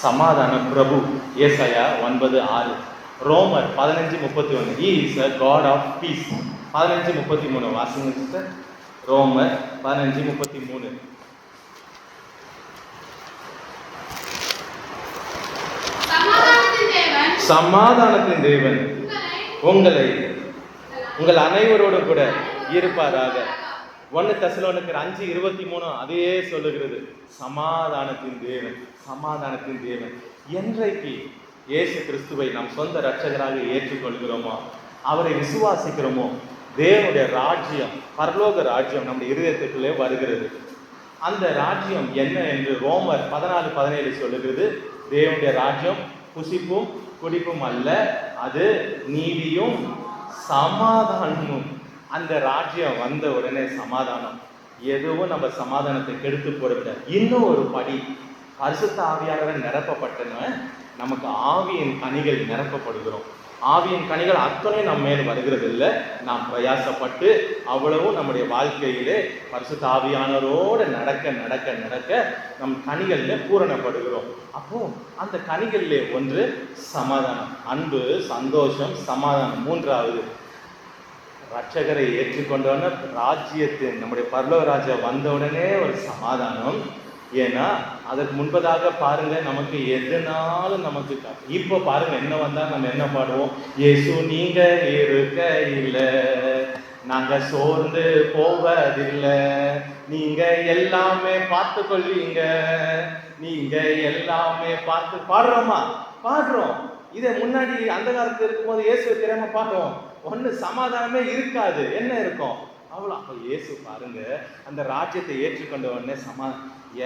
சமாதான பிரபு. ஏசாயா 9:6, ரோமர் 15:31. He is a God of peace. 15:33 வாசிங்க சிஸ்டர். ரோமர் 15:33. சமாதானத்தின் தேவன் உங்கள் அனைவரோடும் கூட இருப்பாராக. 1 தெசலோனிக்கர் 5:23 அதையே சொல்லுகிறது. சமாதானத்தின் தேவன், சமாதானத்தின் தேவன். என்றைக்கு இயேசு கிறிஸ்துவை நம் சொந்த இரட்சகராக ஏற்றுக்கொள்கிறோமோ, அவரை விசுவாசிக்கிறோமோ, தேவனுடைய ராஜ்யம், பரலோக ராஜ்யம் நம்முடைய இருதயத்துக்குள்ளே வருகிறது. அந்த ராஜ்யம் என்ன என்று ரோமர் 14:17 சொல்லுகிறது. தேவனுடைய ராஜ்யம் புசிப்பும் குடிப்பும் அல்ல, அது நீதியும் சமாதானமும். அந்த ராஜ்யம் வந்த உடனே சமாதானம். எதுவும் நம்ம சமாதானத்தை கெடுத்து போடவிட. இன்னும் ஒரு படி, பரிசுத்த ஆவியானவர் நிரப்பப்பட்டன நமக்கு ஆவியின் கனிகள் நிரப்பப்படுகிறோம். ஆவியின் கனிகள் அத்தனை நம்ம மேல் வருகிறது இல்லை. நாம் பிரயாசப்பட்டு அவ்வளவும் நம்முடைய வாழ்க்கையிலே பரிசுத்த ஆவியானவரோடு நடக்க நடக்க நடக்க நம் கனிகளில் பூரணப்படுகிறோம். அப்போ அந்த கனிகளிலே ஒன்று சமாதானம், அன்பு, சந்தோஷம், சமாதானம். மூன்றாவது, ரட்சகரை ஏற்றுக்கொண்டோன்னு ராஜ்யத்தின் நம்முடைய பரலோக ராஜா வந்தவுடனே ஒரு சமாதானம். ஏன்னா அதற்கு முன்பதாக பாருங்க, நமக்கு எதுனாலும் நமக்கு இப்போ பாருங்க என்ன வந்தா நம்ம என்ன பாடுவோம்? இயேசு நீங்க இருக்க இல்லை, நாங்க சோர்ந்து போவதில்லை, நீங்க எல்லாமே பார்த்து கொள்வீங்க, நீங்க எல்லாமே பார்த்து. பாடுறோமா? பாடுறோம். இதை முன்னாடி அந்த காலத்துல இருக்கும்போது இயேசு தெரியாம பாடுறோம். ஒண்ணு சமாதானமே இருக்காது. என்ன இருக்கும்? அவ்வளோ. அப்போ இயேசு பாருங்க, அந்த ராஜ்யத்தை ஏற்றுக்கொண்ட உடனே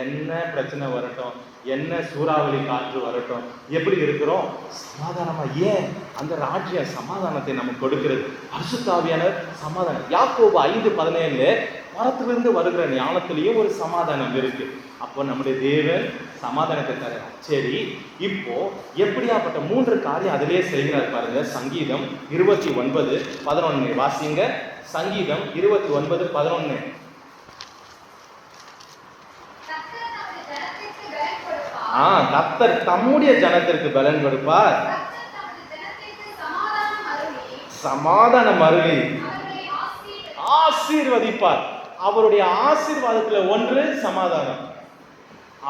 என்ன பிரச்சனை வரட்டும், என்ன சூறாவளி காற்று வரட்டும், எப்படி இருக்கிறோம்? சமாதானமா. ஏன்? அந்த ராஜ்யம் சமாதானத்தை நமக்கு கொடுக்கிறது. பரிசுத்த ஆவியானவர் சமாதானம். யாக்கோபு 5:17 மரத்திலிருந்து வருகிற ஞானத்திலையும் ஒரு சமாதானம் இருக்கு. அப்போ நம்முடைய தேவன் சமாதானத்தை தர. சரி, இப்போ எப்படியாப்பட்ட 3 காரியம் அதிலே செய்கிறார் பாருங்க. சங்கீதம் 29:11 வாசிங்க. சங்கீதம் 29:11. கர்த்தர் தம்முடைய ஜனத்திற்கு பலன் கொடுப்பார், சமாதானம் அருளி ஆசீர்வதிப்பார். அவருடைய ஆசீர்வாதத்துல ஒன்று சமாதானம்.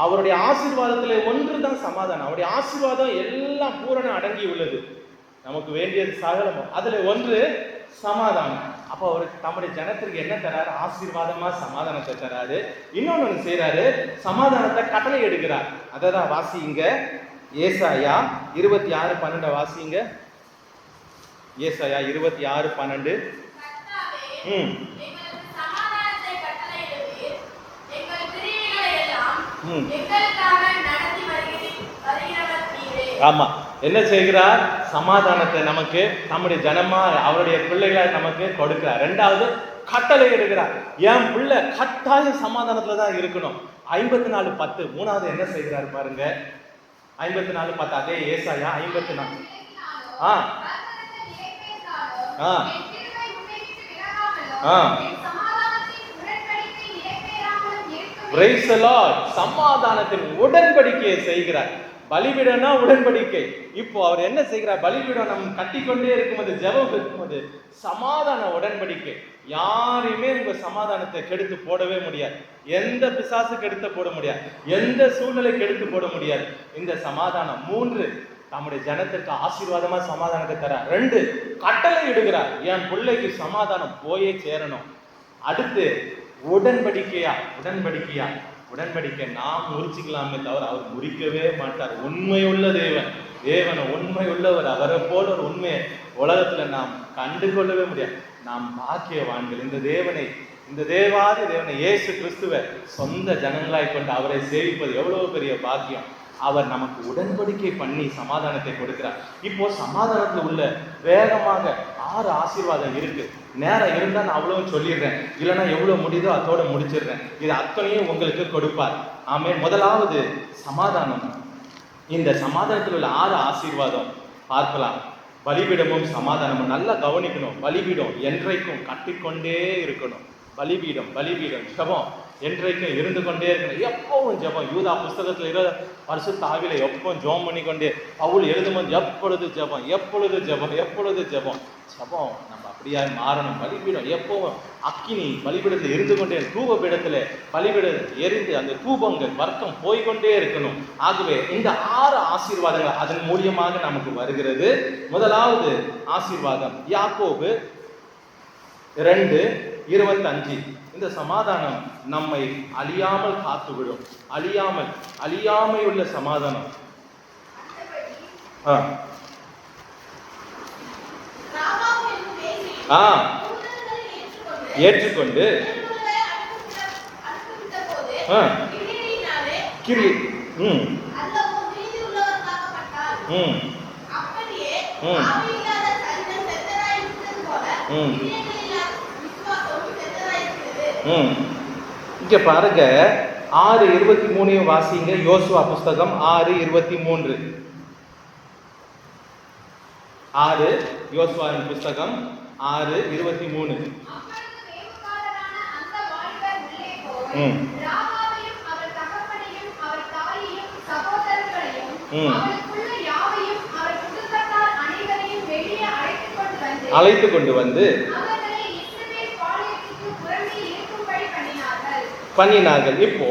அவருடைய ஆசீர்வாதத்துல ஒன்று தான் சமாதானம். அவருடைய ஆசீர்வாதம் எல்லாம் பூரண அடங்கி உள்ளது. நமக்கு வேண்டியது சகலம். அதுல ஒன்று சமாதானம். அப்போ அவருக்கு தம்முடைய ஜனத்திற்கு என்ன தராரு? ஆசீர்வாதமா சமாதானத்தை தராரு. இன்னொன்னு செய்யறாரு, சமாதானத்தை கட்டளை எடுக்கிறார். அதான் வாசிங்க. ஏசாயா 26:12 வாசிங்க. ஏசாயா 26:12. ஆமா, என்ன செய்கிறார்? சமாதானத்தை நமக்கு நம்முடைய ஜனமா அவருடைய பிள்ளைகளை நமக்கு கொடுக்கிறார். 2வது கட்டளை எடுக்கிறார். என் பிள்ளை கட்டாயம் சமாதானத்துல தான் இருக்கணும். 54:10. 3வது என்ன செய்கிறார் பாருங்க. 54:10. அதே ஏசாயா 54. Praise the Lord. சமாதானத்தின் உடன்படிக்கையை செய்கிறார். பலிபீடம்னா உடன்படிக்கை. இப்போ அவர் என்ன செய்கிறார்? பலிபீடம் நம்ம கட்டிக்கொண்டே இருக்கும்போது, ஜெபம் இருக்கும்போது சமாதான உடன்படிக்கை. யாரையுமே உங்க சமாதானத்தை கெடுத்து போடவே முடியாது. எந்த பிசாசு கெடுத்து போட முடியாது, எந்த சூழ்நிலை கெடுத்து போட முடியாது. இந்த சமாதானம். 3, நம்முடைய ஜனத்திற்கு ஆசீர்வாதமா சமாதானத்தை தர. 2, கட்டளை இடுகிறார். என் பிள்ளைக்கு சமாதானம் போயே சேரணும். அடுத்து உடன்படிக்கையா. உடன்படிக்கை நாம் முறிச்சிக்கலாமே தவிர அவர் முறிக்கவே மாட்டார். உண்மையுள்ள தேவன் உண்மை உள்ளவர். அவரை போல ஒரு உண்மையை உலகத்துல நாம் கண்டு கொள்ளவே முடியாது. நாம் பாக்கியவான்கள். இந்த தேவாதி தேவனை இயேசு கிறிஸ்துவை சொந்த ஜனங்களாய் கொண்டு அவரை சேவிப்பது எவ்வளவு பெரிய பாக்கியம். அவர் நமக்கு உடன்படிக்கை பண்ணி சமாதானத்தை கொடுக்கிறார். இப்போ சமாதானத்தில் உள்ள வேகமாக 6 ஆசீர்வாதம் இருக்கு. நேரம் இருந்தா நான் அவ்வளவு சொல்லிடுறேன், இல்லைன்னா எவ்வளவு முடியுதோ அதோட முடிச்சிடுறேன். இது அத்தனையும் உங்களுக்கு கொடுப்பார். ஆமென். முதலாவது சமாதானம். இந்த சமாதானத்தில் உள்ள 6 ஆசீர்வாதம் பார்க்கலாம். பலிபீடமும் சமாதானமும் நல்லா கவனிக்கணும். பலிபீடம் என்றைக்கும் கட்டிக்கொண்டே இருக்கணும். பலிபீடம் ஜெபம் என்றைக்கும் இருந்து கொண்டே இருக்கணும். எப்பவும் ஜெபம். யூதா புஸ்தகத்துல பரிசுத்த ஆவியில எப்பவும் ஜெபம் பண்ணிக்கொண்டே பவுல் எழுதும்போது எப்பொழுது ஜெபம் நம்ம அப்படியா மாறணும். பலிபீடம் எப்பவும் அக்கினி பலிபீடத்தில் இருந்து கொண்டே, தூப பீடத்துல பலிபீடம் எரிந்து அந்த தூபங்கள் வர்க்கம் போய்கொண்டே இருக்கணும். ஆகவே இந்த 6 ஆசீர்வாதங்கள் அதன் மூலியமாக நமக்கு வருகிறது. முதலாவது ஆசீர்வாதம் யாக்கோபு 2:25. இந்த சமாதானம் நம்மை அழியாமல் காத்துவிடும். அழியாமையுள்ள சமாதானம். ஏற்றுக்கொண்டு இங்க பாருங்க. 6:23 வாசிங்க. யோசுவா புஸ்தகம் 6:23. 6 யோசுவாவின் புஸ்தகம் 6:23. அழைத்து கொண்டு வந்து பண்ணினார்கள். இப்போ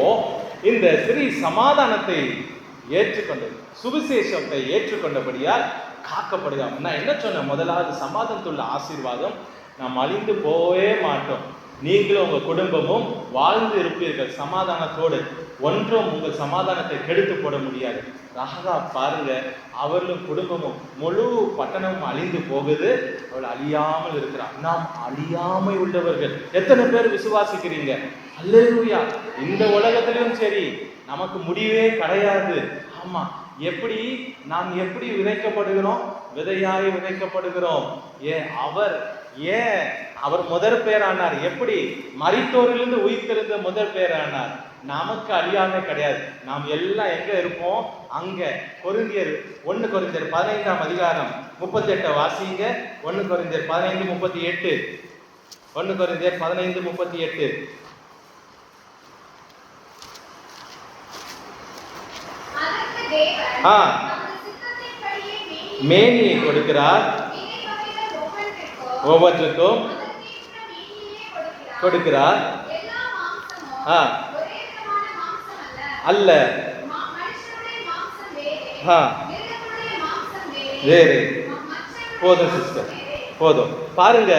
இந்த ஸ்ரீ சமாதானத்தை ஏற்றுக்கொண்டு சுவிசேஷத்தை ஏற்றுக்கொண்டபடியால் காக்கப்படுகிறார். நான் என்ன சொன்னேன்? முதலாவது சமாதானத்துள்ள ஆசீர்வாதம், நாம் அழிந்து போவே மாட்டோம். நீங்களும் உங்க குடும்பமும் வாழ்ந்து இருப்பீர்கள் சமாதானத்தோடு. ஒன்றும் உங்கள் சமாதானத்தை கெடுத்து போட முடியாது. ராகா பாருங்க, அவர்களும் குடும்பமும் முழு பட்டணமும் அழிந்து போகுது, அவள் அழியாமல் இருக்கிறார். நாம் அழியாமை உள்ளவர்கள். எத்தனை பேர் விசுவாசிக்கிறீங்க? அல்லேலூயா. இந்த உலகத்திலும் சரி, நமக்கு முடிவே கிடையாது. ஆமா, எப்படி நாம் எப்படி விதைக்கப்படுகிறோம்? விதையாய் விதைக்கப்படுகிறோம். அவர் முதற் பேரானார். எப்படி? மரித்தோரிலிருந்து உயிர்த்தெழுந்த முதற் பேரானார். நமக்கு அழியாமை கிடையாது. நாம் எல்லாம் எங்க இருப்போம்? அங்க. கொரிந்தியர் 1 கொரிந்தியர் 15ஆம் அதிகாரம் 38 வாசிங்க. 1 கொரிந்தியர் 15:38. 1 கொரிந்தியர் 15:38. மேனியை கொடுக்கிறார், ஒவ்வொன்றுக்கும் கொடுக்கிறார். அல்ல வேறு. போதும் சிஸ்டர், போதும். பாருங்க,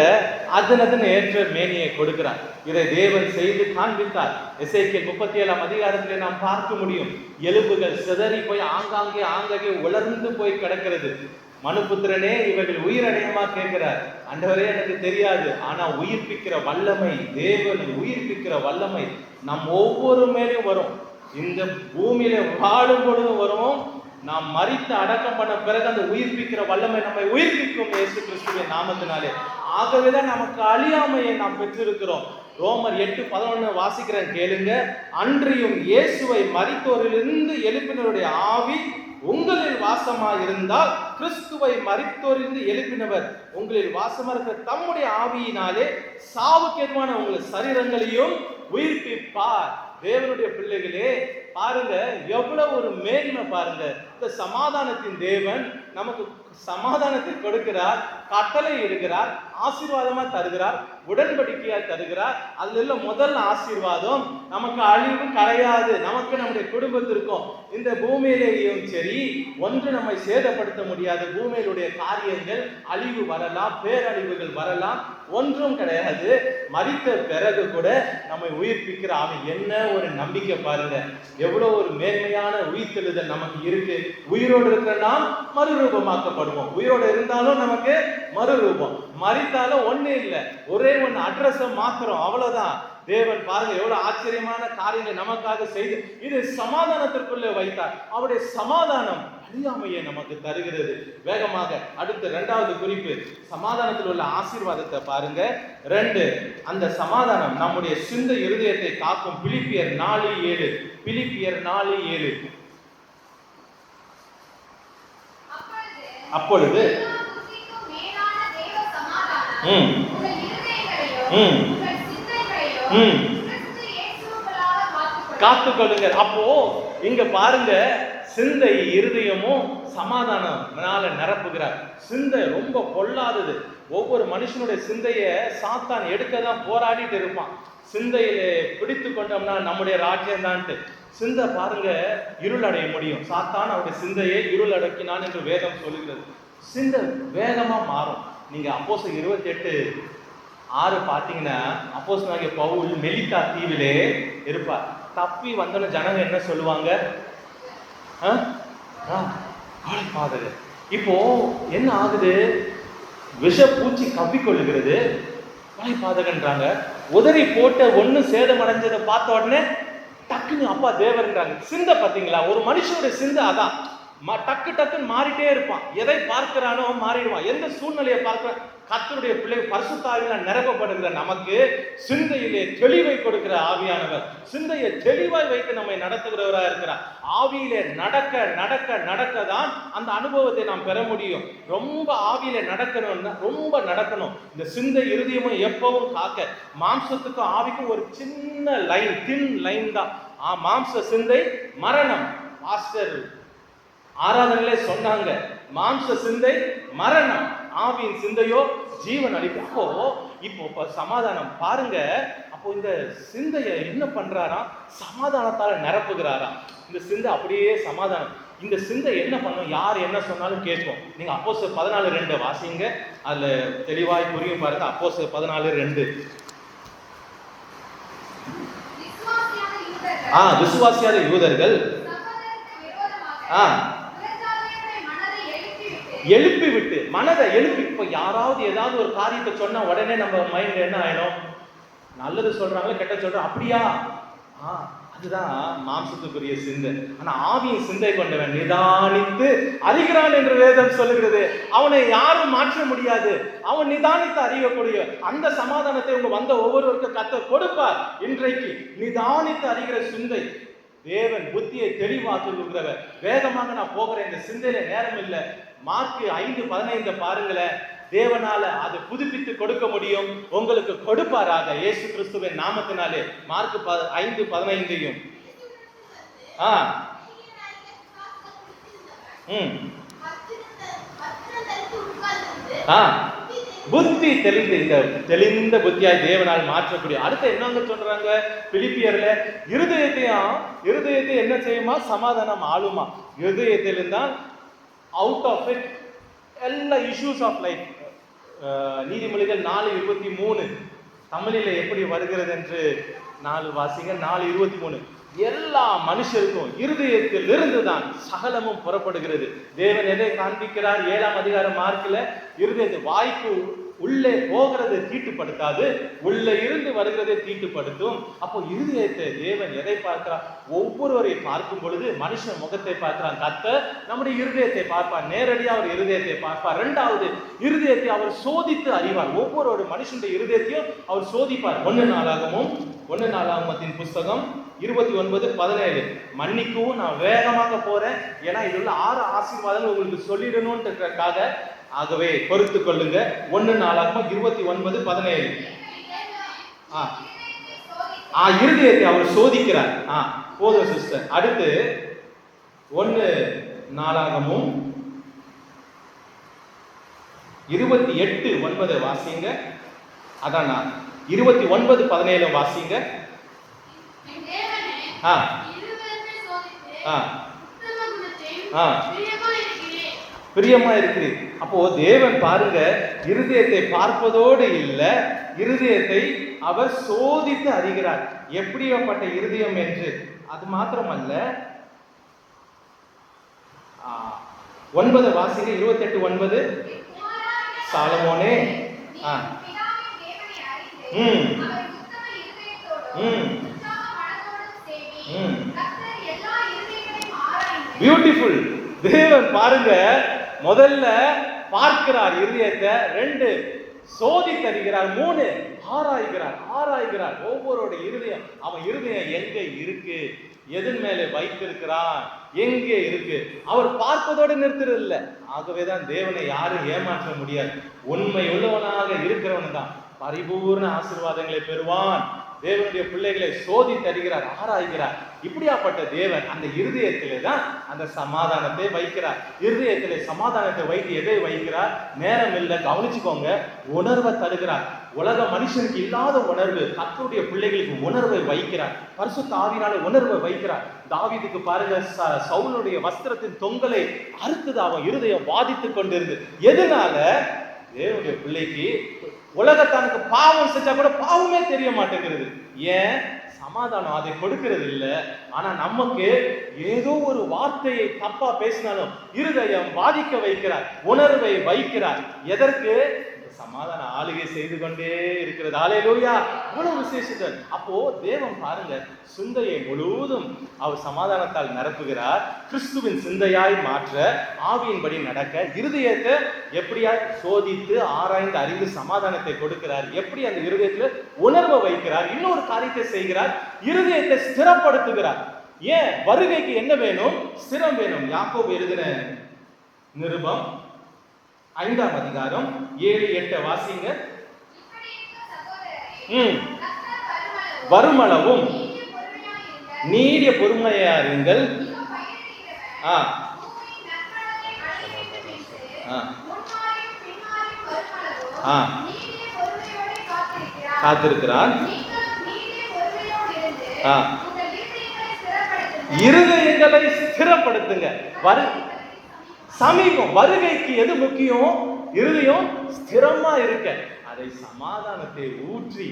அதனதன் ஏற்ற மேனியை கொடுக்கிறார். இதை தேவன் செய்து காண்பித்தார். எசேக்கியேல் 37ஆம் அதிகாரத்திலே நாம் பார்க்க முடியும். எலும்புகள் சிதறி போய் ஆங்காங்கே உலர்ந்து போய் கிடக்கிறது. மனுபுத்திரனே, இவர்கள் உயிரடையமா கேட்கிறார். ஆண்டவரே, எனக்கு தெரியாது. ஆனா உயிர்ப்பிக்கிற வல்லமை, தேவனை உயிர்ப்பிக்கிற வல்லமை நம் ஒவ்வொரு மேலும் வரும். இந்த பூமியில வாழும் பொழுது வரும். நாம் மரித்து அடக்கம் பண்ண பிறகு அந்த உயிர்ப்பிக்கிற வல்லமை நம்மை உயிர்ப்பிக்கும் இயேசு கிறிஸ்துவின் நாமத்தினாலே. ஆகவேதான் நமக்கு அழியாமையை நாம் பெற்றிருக்கிறோம். ரோமர் 8:11 வாசிக்கிறேன், கேளுங்க. அன்றியும் இயேசுவை மரித்தோரிலிருந்து எழுப்பினருடைய ஆவி உங்களில் வாசமா இருந்தால், கிறிஸ்துவை மரித்தோரிலிருந்து எழுப்பினவர் உங்களில் வாசமா இருக்கிற தம்முடைய ஆவியினாலே சாவுக்கு ஏதுவான உங்கள் சரீரங்களையும் உயிர்ப்பிப்பார். தேவனுடைய பிள்ளைகளே, பாருங்க எவ்வளவு ஒரு மேன்மை பாருங்க. இந்த சமாதானத்தின் தேவன் நமக்கு சமாதானத்தை கொடுக்கிறார், கட்டளை இடுகிறார், ஆசீர்வாதமா தருகிறார், உடன்படிக்கையா தருகிறார். அதுல முதல் ஆசீர்வாதம், நமக்கு அழிவு கிடையாது. நமக்கு நம்முடைய குடும்பத்திற்கும் இந்த பூமியிலேயும் சரி ஒன்று நம்மை சேதப்படுத்த முடியாது. பூமியிலுடைய காரியங்கள் அழிவு வரலாம், பேரழிவுகள் வரலாம், ஒன்றும் கிடையாது. மரித்த பிறகு கூட நம்மை உயிர்ப்பிக்கிற அவன் என்ன ஒரு நம்பிக்கை பாருங்க. எவ்வளவு ஒரு மேன்மையான உயிர்த்தெழுதல் நமக்கு இருக்கு. உயிரோடு இருக்கிற நாம் மறுரூபமாக்கப்படுவோம். உயிரோடு இருந்தாலும் நமக்கு மறுரூபம், மரித்தாலும் ஒண்ணு இல்லை, ஒரே ஒன்று அட்ரஸ் மாத்திரம், அவ்வளவுதான். தேவன் பாருங்க எவ்வளவு ஆச்சரியமான காரியங்களை நமக்காக செய்து இது சமாதானத்திற்குள்ளே வைத்தார். அவருடைய சமாதானம் அழியாமையை நமக்கு தருகிறது. வேகமாக அடுத்த 2வது குறிப்பு, சமாதானத்தில் உள்ள ஆசீர்வாதத்தை பாருங்க. 2, அந்த சமாதானம் நம்முடைய சிந்தை இருதயத்தை காக்கும். பிலிப்பியர் 4:7. பிலிப்பியர் 4:7. அப்பொழுது காத்துக்கொள்ளுங்க. அப்போ இங்க பாருங்க, சிந்தை இருதயமும் சமாதானம்னால நிரப்புகிறார். சிந்தை ரொம்ப பொல்லாதது. ஒவ்வொரு மனுஷனுடைய சிந்தையை சாத்தான் எடுக்கதான் போராடிட்டு இருப்பான். சிந்தையில பிடித்து கொண்டோம்னா நம்முடைய ராஜ்யம் தான்ட்டு. சிந்தை பாருங்க இருள் அடைய முடியும். சாத்தான் அவருடைய சிந்தையை இருள் அடக்கினான் என்று வேதம் சொல்லுகிறது. சிந்தை வேகமா மாறும். நீங்க அப்போஸ்தலர் 28:6 பார்த்தீங்கன்னா, அப்போஸ்தலனாகிய பவுல் மெலித்தா தீவிலே இருப்பார். தப்பி வந்தோன்னு ஜனங்க என்ன சொல்லுவாங்க? இப்போ என்ன ஆகுது? விஷ பூச்சி கவ்விக்கொள்ளுகிறது, பாதகன்றாங்க. உதறி போட்ட ஒண்ணு சேதம் அடைஞ்சதை பார்த்த உடனே டக்குன்னு அப்பா தேவர்ன்றாங்க. சிந்தை பார்த்தீங்களா? ஒரு மனுஷனுடைய சிந்தை அதான். டக்கு டக்குன்னு மாறிட்டே இருப்பான். எதை பார்க்கிறானோ மாறிடுவான். எந்த சூழ்நிலையை பார்க்கிறான். கர்த்தருடைய பிள்ளை பரிசுத்த ஆவியால் நிரப்பப்படுகிற நமக்கு சிந்தையிலே தெளிவை கொடுக்கிற ஆவியானவர் சிந்தையை தெளிவாய் வைத்து நம்மை நடத்துகிறவராக இருக்கிறார். ஆவியிலே நடக்க நடக்க நடக்க தான் அந்த அனுபவத்தை நாம் பெற முடியும். ரொம்ப ஆவியிலே நடக்கணும்னா ரொம்ப நடக்கணும். இந்த சிந்தை இருதயமும் எப்பவும் காக்க. மாம்சத்துக்கும் ஆவிக்கும் ஒரு சின்ன லைன், தின் லைன் தான். மாம்ச சிந்தை மரணம். பாஸ்டர் ஆராதனையிலே சொன்னாங்க, மாம்ச சிந்தை மரணம், ஆவியின் சிந்தையோ ஜீவன் அளிக்கும். இப்போ சமாதானம் பாருங்க. அப்போ இந்த சிந்தையை என்ன பண்றாரா? சமாதானத்தால நிரப்புகிறாரா? இந்த சிந்தை அப்படியே சமாதானம். இந்த சிந்தை என்ன பண்ணும்? யார் என்ன சொன்னாலும் கேட்கும். நீங்க அப்போஸ்தலர் 14:2 வாசிங்க, அதுல தெளிவாய் புரியும் பாருங்க. அப்போஸ்தலர் 14:2. விசுவாசியாத யூதர்கள் எழுப்பி விட்டு, மனதை எழுப்பி. இப்ப யாராவது ஏதாவது ஒரு காரியத்தை சொன்னா உடனே நம்ம மைண்ட் என்ன ஆயிடும்? நல்லது சொல்றாங்களா கெட்ட சொல்றோம், அப்படியா? அதுதான் மாம்சத்துக்குரிய சிந்தை. ஆனா ஆவியின் சிந்தை கொண்டவன் நிதானித்து அறிகிறான் என்று வேதம் சொல்லுகிறது. அவனை யாரும் மாற்ற முடியாது. அவன் நிதானித்து அறியக்கூடிய அந்த சமாதானத்தை உங்க வந்த ஒவ்வொருவருக்கும் கர்த்தர் கொடுப்பார். இன்றைக்கு நிதானித்து அறிகிற சிந்தை தேவன் புத்தியை தெளிவாக்குகிறவர். வேகமாக நான் போகிறேன், இந்த சிந்தையில நேரம் இல்லை. மார்க் 5:15 பாருங்களேன். தேவனால அதை புதுப்பித்து கொடுக்க முடியும். உங்களுக்கு கொடுப்பாராக இயேசு கிறிஸ்துவின் நாமத்தினாலே. மார்க் 5:15. புத்தி தெளிந்த புத்தியாய் தேவனால் மாற்றக்கூடிய. அடுத்து என்னங்க சொல்றாங்க பிலிப்பியர்ல? இருதயத்தை என்ன செய்யுமா? சமாதானம் ஆளுமா. இருதயத்திலிருந்தான் அவுட் ஆஃப் இட் எல்லா இஷ்யூஸ் ஆஃப் லைஃப். நீதிமொழிகள் 4:23 தமிழில் எப்படி வருகிறது என்று 4 வாசிங்க. 4:23. எல்லா மனுஷருக்கும் இருதயத்திலிருந்து தான் சகலமும் புறப்படுகிறது. தேவன் எதை காண்பிக்கிறார்? 7ஆம் அதிகாரம் மார்க்ல, இருதயத்தை வாய்க்கு உள்ளே போகிறது தீட்டுப்படுத்தாது, உள்ளே இருந்து வருகிறதை தீட்டுப்படுத்தும். அப்போ இருதயத்தை தேவன் எதை பார்க்கிறார்? ஒவ்வொருவரை பார்க்கும் பொழுது மனுஷன் முகத்தை பார்க்கிறான். கர்த்தர் நம்முடைய இருதயத்தை பார்ப்பார். நேரடியாக அவர் இருதயத்தை பார்ப்பார். 2வது, இருதயத்தை அவர் சோதித்து அறிவார். ஒவ்வொரு மனுஷனுடைய இருதயத்தையும் அவர் சோதிப்பார். 1 நாளாகமத்தின் புஸ்தகம் 29:17. மன்னிக்கவும், நான் வேகமாக போறேன், ஏன்னா இதுள்ள 6 ஆசீர்வாதங்கள் உங்களுக்கு சொல்லிடணும்ன்றதுக்காக. ஆகவே பொறுத்து கொள்ளுங்க. 1 நாளாகமம் 29:17. இருதயத்தை அவர் சோதிக்கிறார். போதும் சிஸ்டர். அடுத்து 1 நாளாகமும் 28:9 வாசிங்க. அதான் 29:17 வாசிங்க. பிரியமா இருக்குது. அப்போ தேவன் பாருங்க, இருதயத்தை பார்ப்பதோடு இல்ல, இருதயத்தை அவர் சோதித்து அறிகிறார் எப்படியாப்பட்ட இருதயம் என்று. அது மாத்திரமல்ல, 9 வாசிங்க. 28:9. சாலமோனே, பியூட்டிஃபுல். தேவன் பாருங்க, முதல்ல பார்க்கிறார் இருதயத்தை, 2 சோதித்தறிகிறார், 3 ஆராய்கிறார் ஒவ்வொருடைய இருதயம். அவன் இருதயம் எங்க இருக்கு, எதன் மேலே வைத்திருக்கிறான், எங்கே இருக்கு, அவர் பார்ப்பதோடு நிறுத்துறது இல்லை. ஆகவேதான் தேவனை யாரும் ஏமாற்ற முடியாது. உண்மை உள்ளவனாக இருக்கிறவன் தான் பரிபூர்ண ஆசீர்வாதங்களை பெறுவான். தேவனுடைய பிள்ளைகளை சோதித்தறிகிறார், ஆராய்கிறார். இப்படியாப்பட்ட தேவன் அந்த இருதயத்திலே தான் அந்த சமாதானத்தை வைக்கிறார். இருதயத்திலே சமாதானத்தை வைத்து எதை வைக்கிறார்? நேரம் இல்லை, கவனிச்சுக்கோங்க. உணர்வை தருகிறார். உலக மனுஷனுக்கு இல்லாத உணர்வு கர்த்தருடைய பிள்ளைகளுக்கு உணர்வை வைக்கிறார். பரிசுத்த ஆவியினாலே உணர்வை வைக்கிறார். தாவீதுக்கு பாருங்க, சவுலுடைய வஸ்திரத்தின் தொங்கலை அறுத்தது அவன் இருதயம் வாதித்துக் கொண்டிருந்து. எதனால? தேவனுடைய பிள்ளைக்கு உலகத்தானுக்கு பாவம் செஞ்சா கூட பாவமே தெரிய மாட்டேங்கிறது. ஏன்? சமாதானம் அதை கொடுக்கிறது இல்லை. ஆனா நமக்கு ஏதோ ஒரு வார்த்தையை தப்பா பேசினாலும் இருதயம் பாதிக்க வைக்கிறார், உணர்வை வைக்கிறார். எதற்கு? சமாதான ஆளுகை செய்து கொண்டே இருக்கிறது. ஹல்லேலூயா! இவ்வளவு விசேஷத்தை. அப்போ தேவன் பாருங்க, சிந்தையை முழுவதும் அவர் சமாதானத்தால் நிரப்புகிறார். கிறிஸ்துவின் சிந்தையாய் மாற்ற, ஆவியின்படி நடக்க, இருதயத்தை எப்படியா சோதித்து ஆராய்ந்து அறிந்து சமாதானத்தை கொடுக்கிறார். எப்படி அந்த இருதயத்துல உணர்வை வைக்கிறார். இன்னொரு காரியத்தை செய்கிறார், இருதயத்தை ஸ்திரப்படுத்துகிறார். ஏன்? வருகைக்கு என்ன வேணும்? ஸ்திரம் வேணும். யாக்கோபு எழுதின நிருபம் 5ஆம் அதிகாரம் 7-8 வாசிங்க. வருமளவும் நீடிய பொறுமையாருங்கள். காத்திருக்கிறார். இருதயங்களை ஸ்திரப்படுத்துங்க. சமீபம் வருகைக்கு எது முக்கியம்? இருதயம் ஸ்திரமா இருக்க, அதை சமாதானத்தை ஊற்றி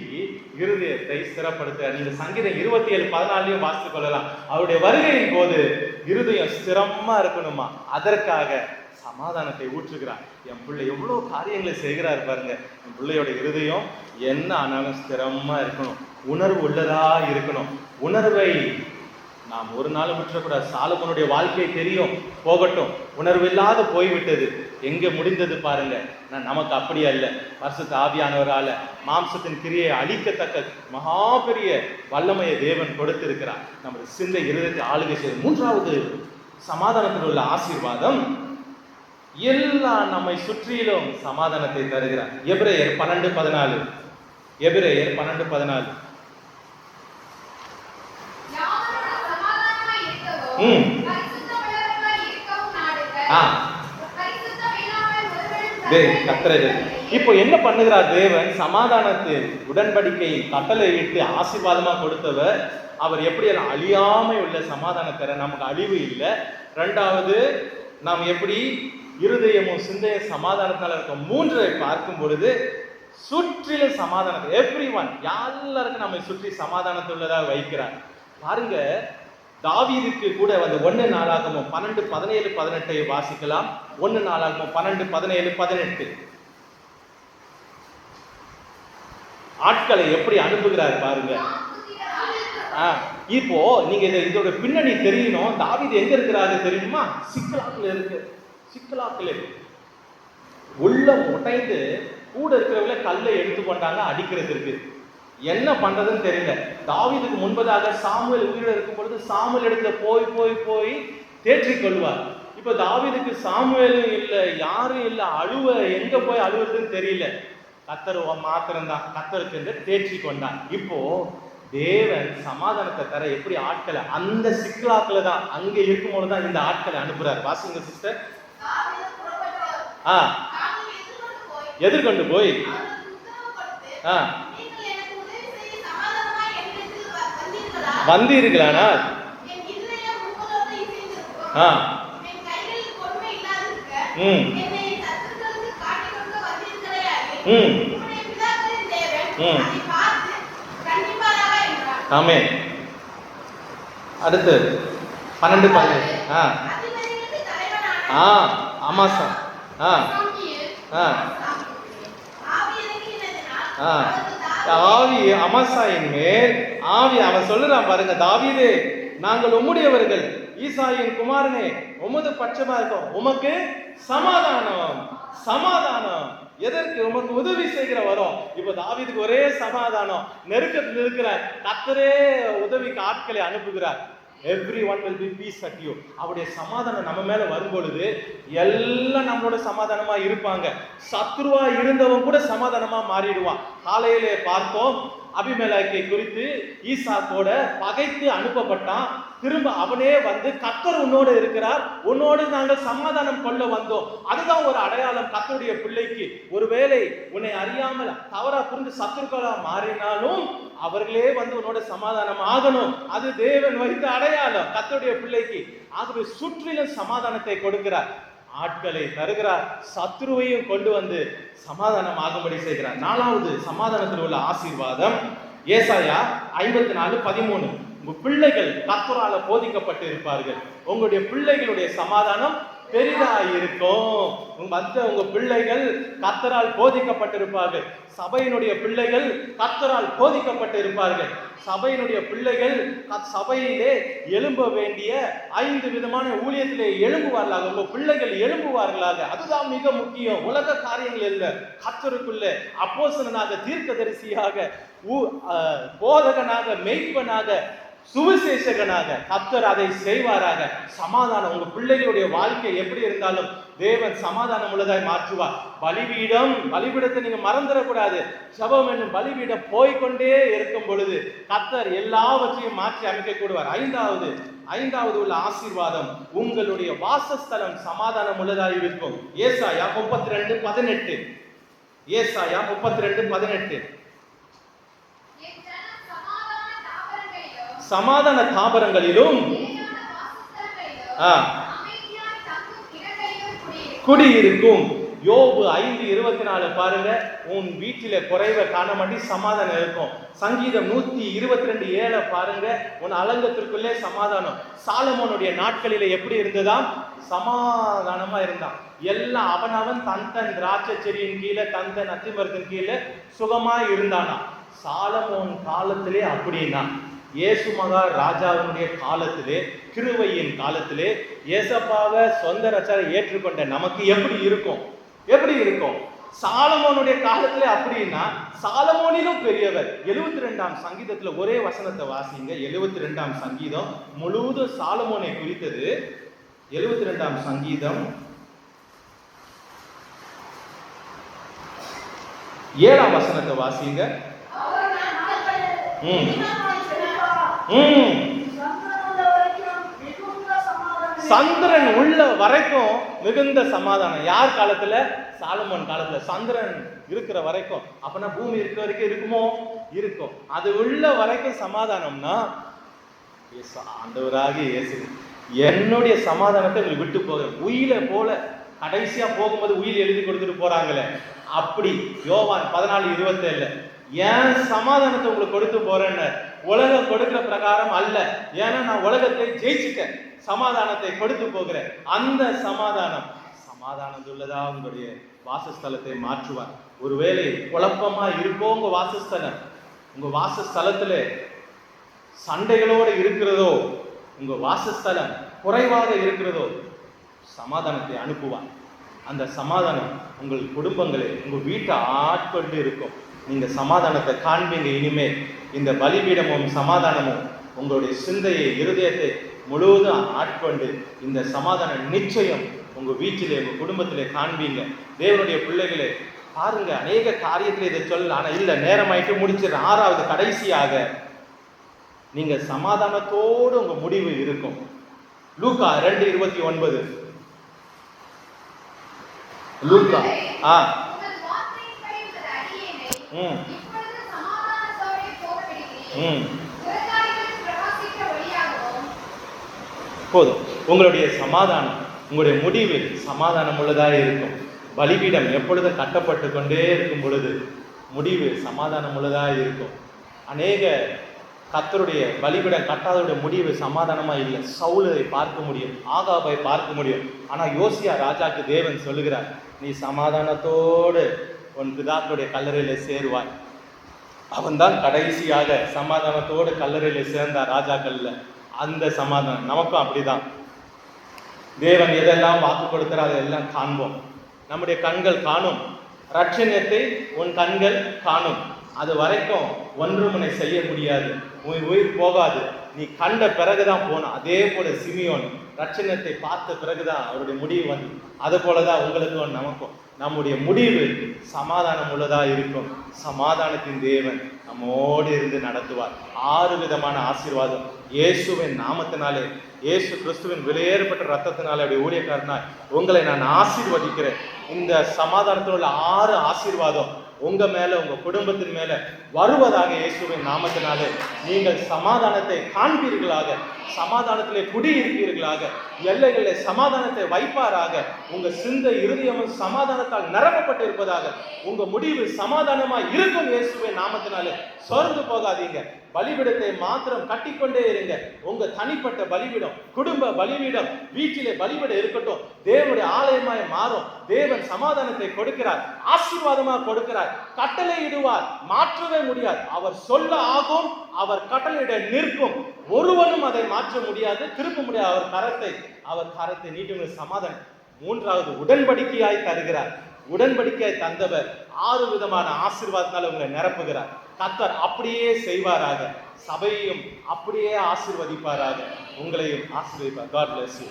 இருதயத்தை ஸ்திரப்படுத்த. நீங்க சங்கீதம் 27:14 வாசித்துக் கொள்ளலாம். அவருடைய வருகையின் போது இருதயம் ஸ்திரமா இருக்கணுமா, அதற்காக சமாதானத்தை ஊற்றுகிறார். என் பிள்ளை எவ்வளவு காரியங்களை செய்கிறார் பாருங்க. என் பிள்ளையோட இருதயம் என்ன ஆனாலும் ஸ்திரமா இருக்கணும், உணர்வு உள்ளதா இருக்கணும். உணர்வை நாம் ஒரு நாள் விட்டுறக்கூடாது. சாலமோனுடைய வாழ்க்கை தெரியும், போகட்டும், உணர்வு இல்லாத போய்விட்டது. எங்க முடிந்தது பாருங்க. நமக்கு அப்படி அல்ல. பரிசுத்த ஆவியானவரால மாம்சத்தின் கிரியை அழிக்கத்தக்க மகா பெரிய வல்லமையை தேவன் கொடுத்திருக்கிறார். நம்முடைய சிந்தை இருதயத்தை ஆளுகை செய்யும். 3வது சமாதானத்தில் உள்ள ஆசீர்வாதம், எல்லா நம்மை சுற்றிலும் சமாதானத்தை தருகிறார். எபிரேயர் 12:14. எபிரேயர் 12:14. இப்போ என்ன பண்ணுகிறார் தேவன்? சமாதானத்தை உடன்படிக்கை கட்டளையிட்டு ஆசீர்வாதமா கொடுத்தவர். அவர் எப்படி அழியாமை உள்ள சமாதானத்தை, நமக்கு அழிவு இல்லை. 2வது, நாம் எப்படி இருதயமும் சிந்தையும் சமாதானத்தால் இருக்கும். 3 பார்க்கும் பொழுது சுற்றிலும் சமாதானத்தை, எவ்ரிஒன், எல்லாருக்கும் நம்மை சுற்றி சமாதானத்துள்ளதாக வைக்கிறார். பாருங்க, தாவீதுக்கு கூட அந்த 1 நாளாகமம் 12:17-18 வாசிக்கலாம். 1 நாளாகமம் 12:17-18 ஆட்களை எப்படி அனுப்புகிறார் பாருங்க. இப்போ நீங்க இதோட பின்னணி தெரியணும். தாவீது எங்க இருக்கிறாரு தெரியுமா? சிக்கலாக்குல இருக்கு. சிக்கலாக்குல உள்ள உடைந்து கூட இருக்கிறவங்கள கல்லை எடுத்துக்கொண்டாங்க அடிக்கிறதுக்கு. என்ன பண்றதுன்னு தெரியல. தாவீதுக்கு முன்பதாக சாமுவேல் உயிரோடு இருக்கும் பொழுது சாமுவேல் இடத்துல போய் தேற்றிக் கொள்வார். இப்ப தாவீதுக்கு சாமுவேலும் இல்லை, யாரும் இல்லை, அழுவ எங்க போய் அழுவுறதுன்னு தெரியல. கர்த்தர் மாத்திரம்தான் கர்த்தருக்கு என்று தேற்றி கொண்டான். இப்போ தேவன் சமாதானத்தை தர எப்படி ஆட்களை அந்த சிக்கலாக்களை தான் அங்க இருக்கும்போது தான் இந்த ஆட்களை அனுப்புறார். வாசிங்க சிஸ்டர். எதிர்கொண்டு போய் வந்தீர்களானால் ஆமென். அடுத்து 12:17 அமாசா ஆவி அமாசாயின் மேல் ஆவி அவன் சொல்லுறான் பாருங்க. தாவீதே, நாங்கள் உம்முடையவர்கள், ஈசாயின் குமாரனே, உமது பட்சமா இருக்கோம், உமக்கு சமாதானம். சமாதானம் எதற்கு? உமக்கு உதவி செய்கிற வரும். இப்ப தாவீதுக்கு ஒரே சமாதானம். நெருக்கத்தில் இருக்கிற கர்த்தரே உதவிக்கு ஆட்களை அனுப்புகிறார். everyone will be peace at you. அவருடைய சமாதானம் நம்ம மேல வரும் பொழுது எல்லாம் நம்மளோட சமாதானமா இருப்பாங்க. சத்ருவா இருந்தவன் கூட சமாதானமா மாறிடுவான். காலையிலே பார்த்தோம், அபிமெலேக்கை குறித்து ஈசாக்கோட பகைத்து அனுப்பப்பட்டான். திரும்ப அவனே வந்து கர்த்தர் உன்னோடு இருக்கிறார், உன்னோடு நாங்கள் சமாதானம் கொள்ள வந்தோம். அதுதான் ஒரு அடையாளம் கர்த்தருடைய பிள்ளைக்கு. ஒருவேளை உன்னை அறியாமல் தவறா புரிந்து சத்துருக்களா மாறினாலும் அவர்களே வந்து உன்னோட சமாதானம் ஆகணும். அது தேவன் வைத்த அடையாளம் கர்த்தருடைய பிள்ளைக்கு. ஆகவே சுற்றிலும் சமாதானத்தை கொடுக்கிறார், ஆட்களை தருகிறார், சத்ருவையும் கொண்டு வந்து சமாதானம் ஆகும்படி செய்கிறார். 4வது சமாதானத்தில் உள்ள ஆசீர்வாதம், ஏசாயா 54:13. உங்க பிள்ளைகள் கர்த்தரால போதிக்கப்பட்டு இருப்பார்கள். உங்களுடைய பிள்ளைகளுடைய சமாதானம் பெரிதாயிருக்கும். உங்க பிள்ளைகள் கர்த்தரால் போதிக்கப்பட்டிருப்பார்கள். சபையினுடைய பிள்ளைகள் கர்த்தரால் போதிக்கப்பட்டிருப்பார்கள். சபையினுடைய பிள்ளைகள் சபையிலே எழும்ப வேண்டிய 5 விதமான ஊழியத்திலே எழும்புவார்களாக. உங்க பிள்ளைகள் எழும்புவார்களாக. அதுதான் மிக முக்கியம். உலக காரியங்கள் இல்ல, கர்த்தருக்குள்ள அப்போஸ்தலனாக, தீர்க்கதரிசியாக, போதகனாக, மெய்ப்பனாக, சுவிசேஷகனாக கர்த்தர் அதை செய்வாராக. சமாதானம். உங்க பிள்ளைகளுடைய வாழ்க்கை எப்படி இருந்தாலும் தேவன் சமாதானம் உள்ளதாய் மாற்றுவார். பலிபீடத்தை நீங்க மறந்துடக்கூடாது. ஜெபம் என்னும் பலிபீடம் போய்கொண்டே இருக்கும் பொழுது கர்த்தர் எல்லாவற்றையும் மாற்றி அமைக்க கூடுவார். ஐந்தாவது உள்ள ஆசீர்வாதம், உங்களுடைய வாசஸ்தலம் சமாதானம் உள்ளதாய் இருக்கும். ஏசாயா 32:18. ஏசாயா 32:18. சமாதான தாபரங்களிலும் குடியிருக்கும். யோபு 5:24 பாருங்க. உன் வீட்டில குறைவை காண மாட்டி சமாதானம் இருக்கும். சங்கீதம் 122:7 பாருங்க. உன் அலங்கத்திற்குள்ளே சமாதானம். சாலமோனுடைய நாட்களில எப்படி இருந்ததாம்? சமாதானமா இருந்தான். எல்லாம் அவனவன் தன் திராட்சை செடியின் கீழே, தன் அத்திமரத்தின் கீழே சுகமாய் இருந்தானா. சாலமோன் காலத்திலே அப்படின்னா, இயேசு மகா ராஜாவினுடைய காலத்திலே, கிருபையின் காலத்திலே ஏசப்பாவை சொந்த ரட்சகரை ஏற்றுக்கொண்ட நமக்கு எப்படி இருக்கும்? சாலமோனுடைய காலத்திலே அப்படின்னா, சாலமோனிலும் பெரியவர். 72ஆம் சங்கீதத்துல ஒரே வசனத்தை வாசிங்க. 72ஆம் சங்கீதம் முழுவதும் சாலமோனை குறித்தது. 72ஆம் சங்கீதம் 7ஆம் வசனத்தை வாசிங்க. சந்திரன் உள்ள வரைக்கும் மிகுந்த சமாதானம். யார் காலத்துல? சாலமோன் காலத்துல. சந்திரன் இருக்கிற வரைக்கும். அப்பனா பூமி இருக்கிற வரைக்கும் இருக்குமோ? இருக்கும். அது உள்ள வரைக்கும் சமாதானம்னா, ஆண்டவராகிய இயேசு என்னுடைய சமாதானத்தை உங்களுக்கு விட்டு போக, உயிரை போல கடைசியா போகும்போது உயிர் எழுதி கொடுத்துட்டு போறாங்களே, அப்படி யோவான் 14:27 ஏன் சமாதானத்தை உங்களுக்கு கொடுத்து போறேன்னு. உலகம் கொடுக்கிற பிரகாரம் அல்ல, ஏன்னா நான் உலகத்தை ஜெயிச்சுட்டேன், சமாதானத்தை கொடுத்து போகிறேன். அந்த சமாதானம் உள்ளதா உங்களுடைய வாசஸ்தலத்தை மாற்றுவார். ஒருவேளை குழப்பமா இருக்கோ உங்க வாசஸ்தலம், உங்க வாசஸ்தலத்துல சண்டைகளோடு இருக்கிறதோ, உங்க வாசஸ்தலம் குறைவாக இருக்கிறதோ, சமாதானத்தை அனுப்புவார். அந்த சமாதானம் உங்கள் குடும்பங்களே, உங்க வீட்டை ஆட்கொண்டு இருக்கும். நீங்க சமாதானத்தை காண்பீங்க. இனிமேல் இந்த பலிபீடமும் சமாதானமும் உங்களுடைய சிந்தையை, இருதயத்தை முழுவதும் ஆட்கொண்டு இந்த சமாதானம் நிச்சயம் உங்க வீட்டிலே, உங்க குடும்பத்திலே காண்பீங்க. தேவனுடைய பிள்ளைகளே பாருங்க, அநேக காரியத்திலே இதை சொல்ல, ஆனா இல்ல நேரமாயிட்டு முடிச்சிடறேன். 6வது கடைசியாக நீங்க சமாதானத்தோடு உங்க முடிவு இருக்கும். லூக்கா 2:29. லூக்கா போதும். உங்களுடைய சமாதானம், உங்களுடைய முடிவு சமாதானம் உள்ளதாக இருக்கும். பலிபீடம் எப்பொழுதும் கட்டப்பட்டு கொண்டே இருக்கும் பொழுது முடிவு சமாதானம் உள்ளதாக இருக்கும். அநேக கர்த்தருடைய பலிபீடம் கட்டாதோட முடிவு சமாதானமா இல்லை. சவுலை பார்க்க முடியும், ஆகாபை பார்க்க முடியும். ஆனா யோசியா ராஜாக்கு தேவன் சொல்லுகிறார், நீ சமாதானத்தோடு உன் பிதாக்களுடைய கல்லறையில சேருவாய். அவன் தான் கடைசியாக சமாதானத்தோடு கல்லறையில சேர்ந்தார் ராஜாக்கள்ல. அந்த சமாதானம் நமக்கும் அப்படிதான். தேவன் எதெல்லாம் வாக்கு கொடுக்கிறார் அதெல்லாம் காண்போம். நம்முடைய கண்கள் காணும். ரட்சணியத்தை உன் கண்கள் காணும். அது வரைக்கும் ஒன்றுமுனை செய்ய முடியாது, உன் உயிர் போகாது. நீ கண்ட பிறகுதான் போனோம். அதே போல சிமியோன் ரட்சணத்தை பார்த்த பிறகுதான் அவருடைய முடிவு வந்து. அது போலதான் உங்களுக்கும் நமக்கும் நம்முடைய முடிவு சமாதானம் உள்ளதா இருக்கும். சமாதானத்தின் தேவன் நம்மோடு இருந்து நடத்துவார். 6 விதமான ஆசீர்வாதம் இயேசுவின் நாமத்தினாலே, இயேசு கிறிஸ்துவின் விலையேறப்பட்ட ரத்தத்தினாலே அப்படி ஊழியக்காரனாய் உங்களை நான் ஆசீர்வதிக்கிறேன். இந்த சமாதானத்தில் உள்ள 6 ஆசீர்வாதம் உங்க மேல, உங்க குடும்பத்தின் மேல வருவதாக இயேசுவின் நாமத்தினாலே நீங்கள் சமாதானத்தை காண்பீர்களாக. சமாதானத்திலே குடியிருப்பீர்களாக. எல்லைகளிலே சமாதானத்தை வைப்பாராக. உங்க சிந்தை இருதயமும் சமாதானத்தால் நிரப்பப்பட்டு இருப்பதாக. உங்க முடிவு சமாதானமாய் இருக்கும் இயேசுவின் நாமத்தினாலே. சோர்ந்து போகாதீங்க. பலிபீடத்தை மாத்திரம் கட்டிக்கொண்டே இருங்க. உங்க தனிப்பட்ட பலிபீடம், குடும்ப பலிபீடம், வீட்டிலே பலிபீடம் இருக்கட்டும். தேவனுடைய ஆலயமாய் மாறும். தேவன் சமாதானத்தை கொடுக்கிறார், ஆசீர்வாதமாக கொடுக்கிறார், கட்டளை இடுவார், மாற்றவே முடியாது. அவர் சொல்ல ஆகும், அவர் கட்டளையிட நிற்கும். ஒருவனும் அதை மாற்ற முடியாது, திருப்ப முடியாது. அவர் கரத்தை நீட்டுங்க. சமாதானம். மூன்றாவது, உடன்படிக்கையாய் தருகிறார். உடன்படிக்கையாய் தந்தவர் 6 விதமான ஆசீர்வாதத்தால் உங்களை நிரப்புகிறார். கர்த்தர் அப்படியே செய்வாராக. சபையையும் அப்படியே ஆசீர்வதிப்பாராக. உங்களையும் ஆசீர்வதிப்பார். God bless you.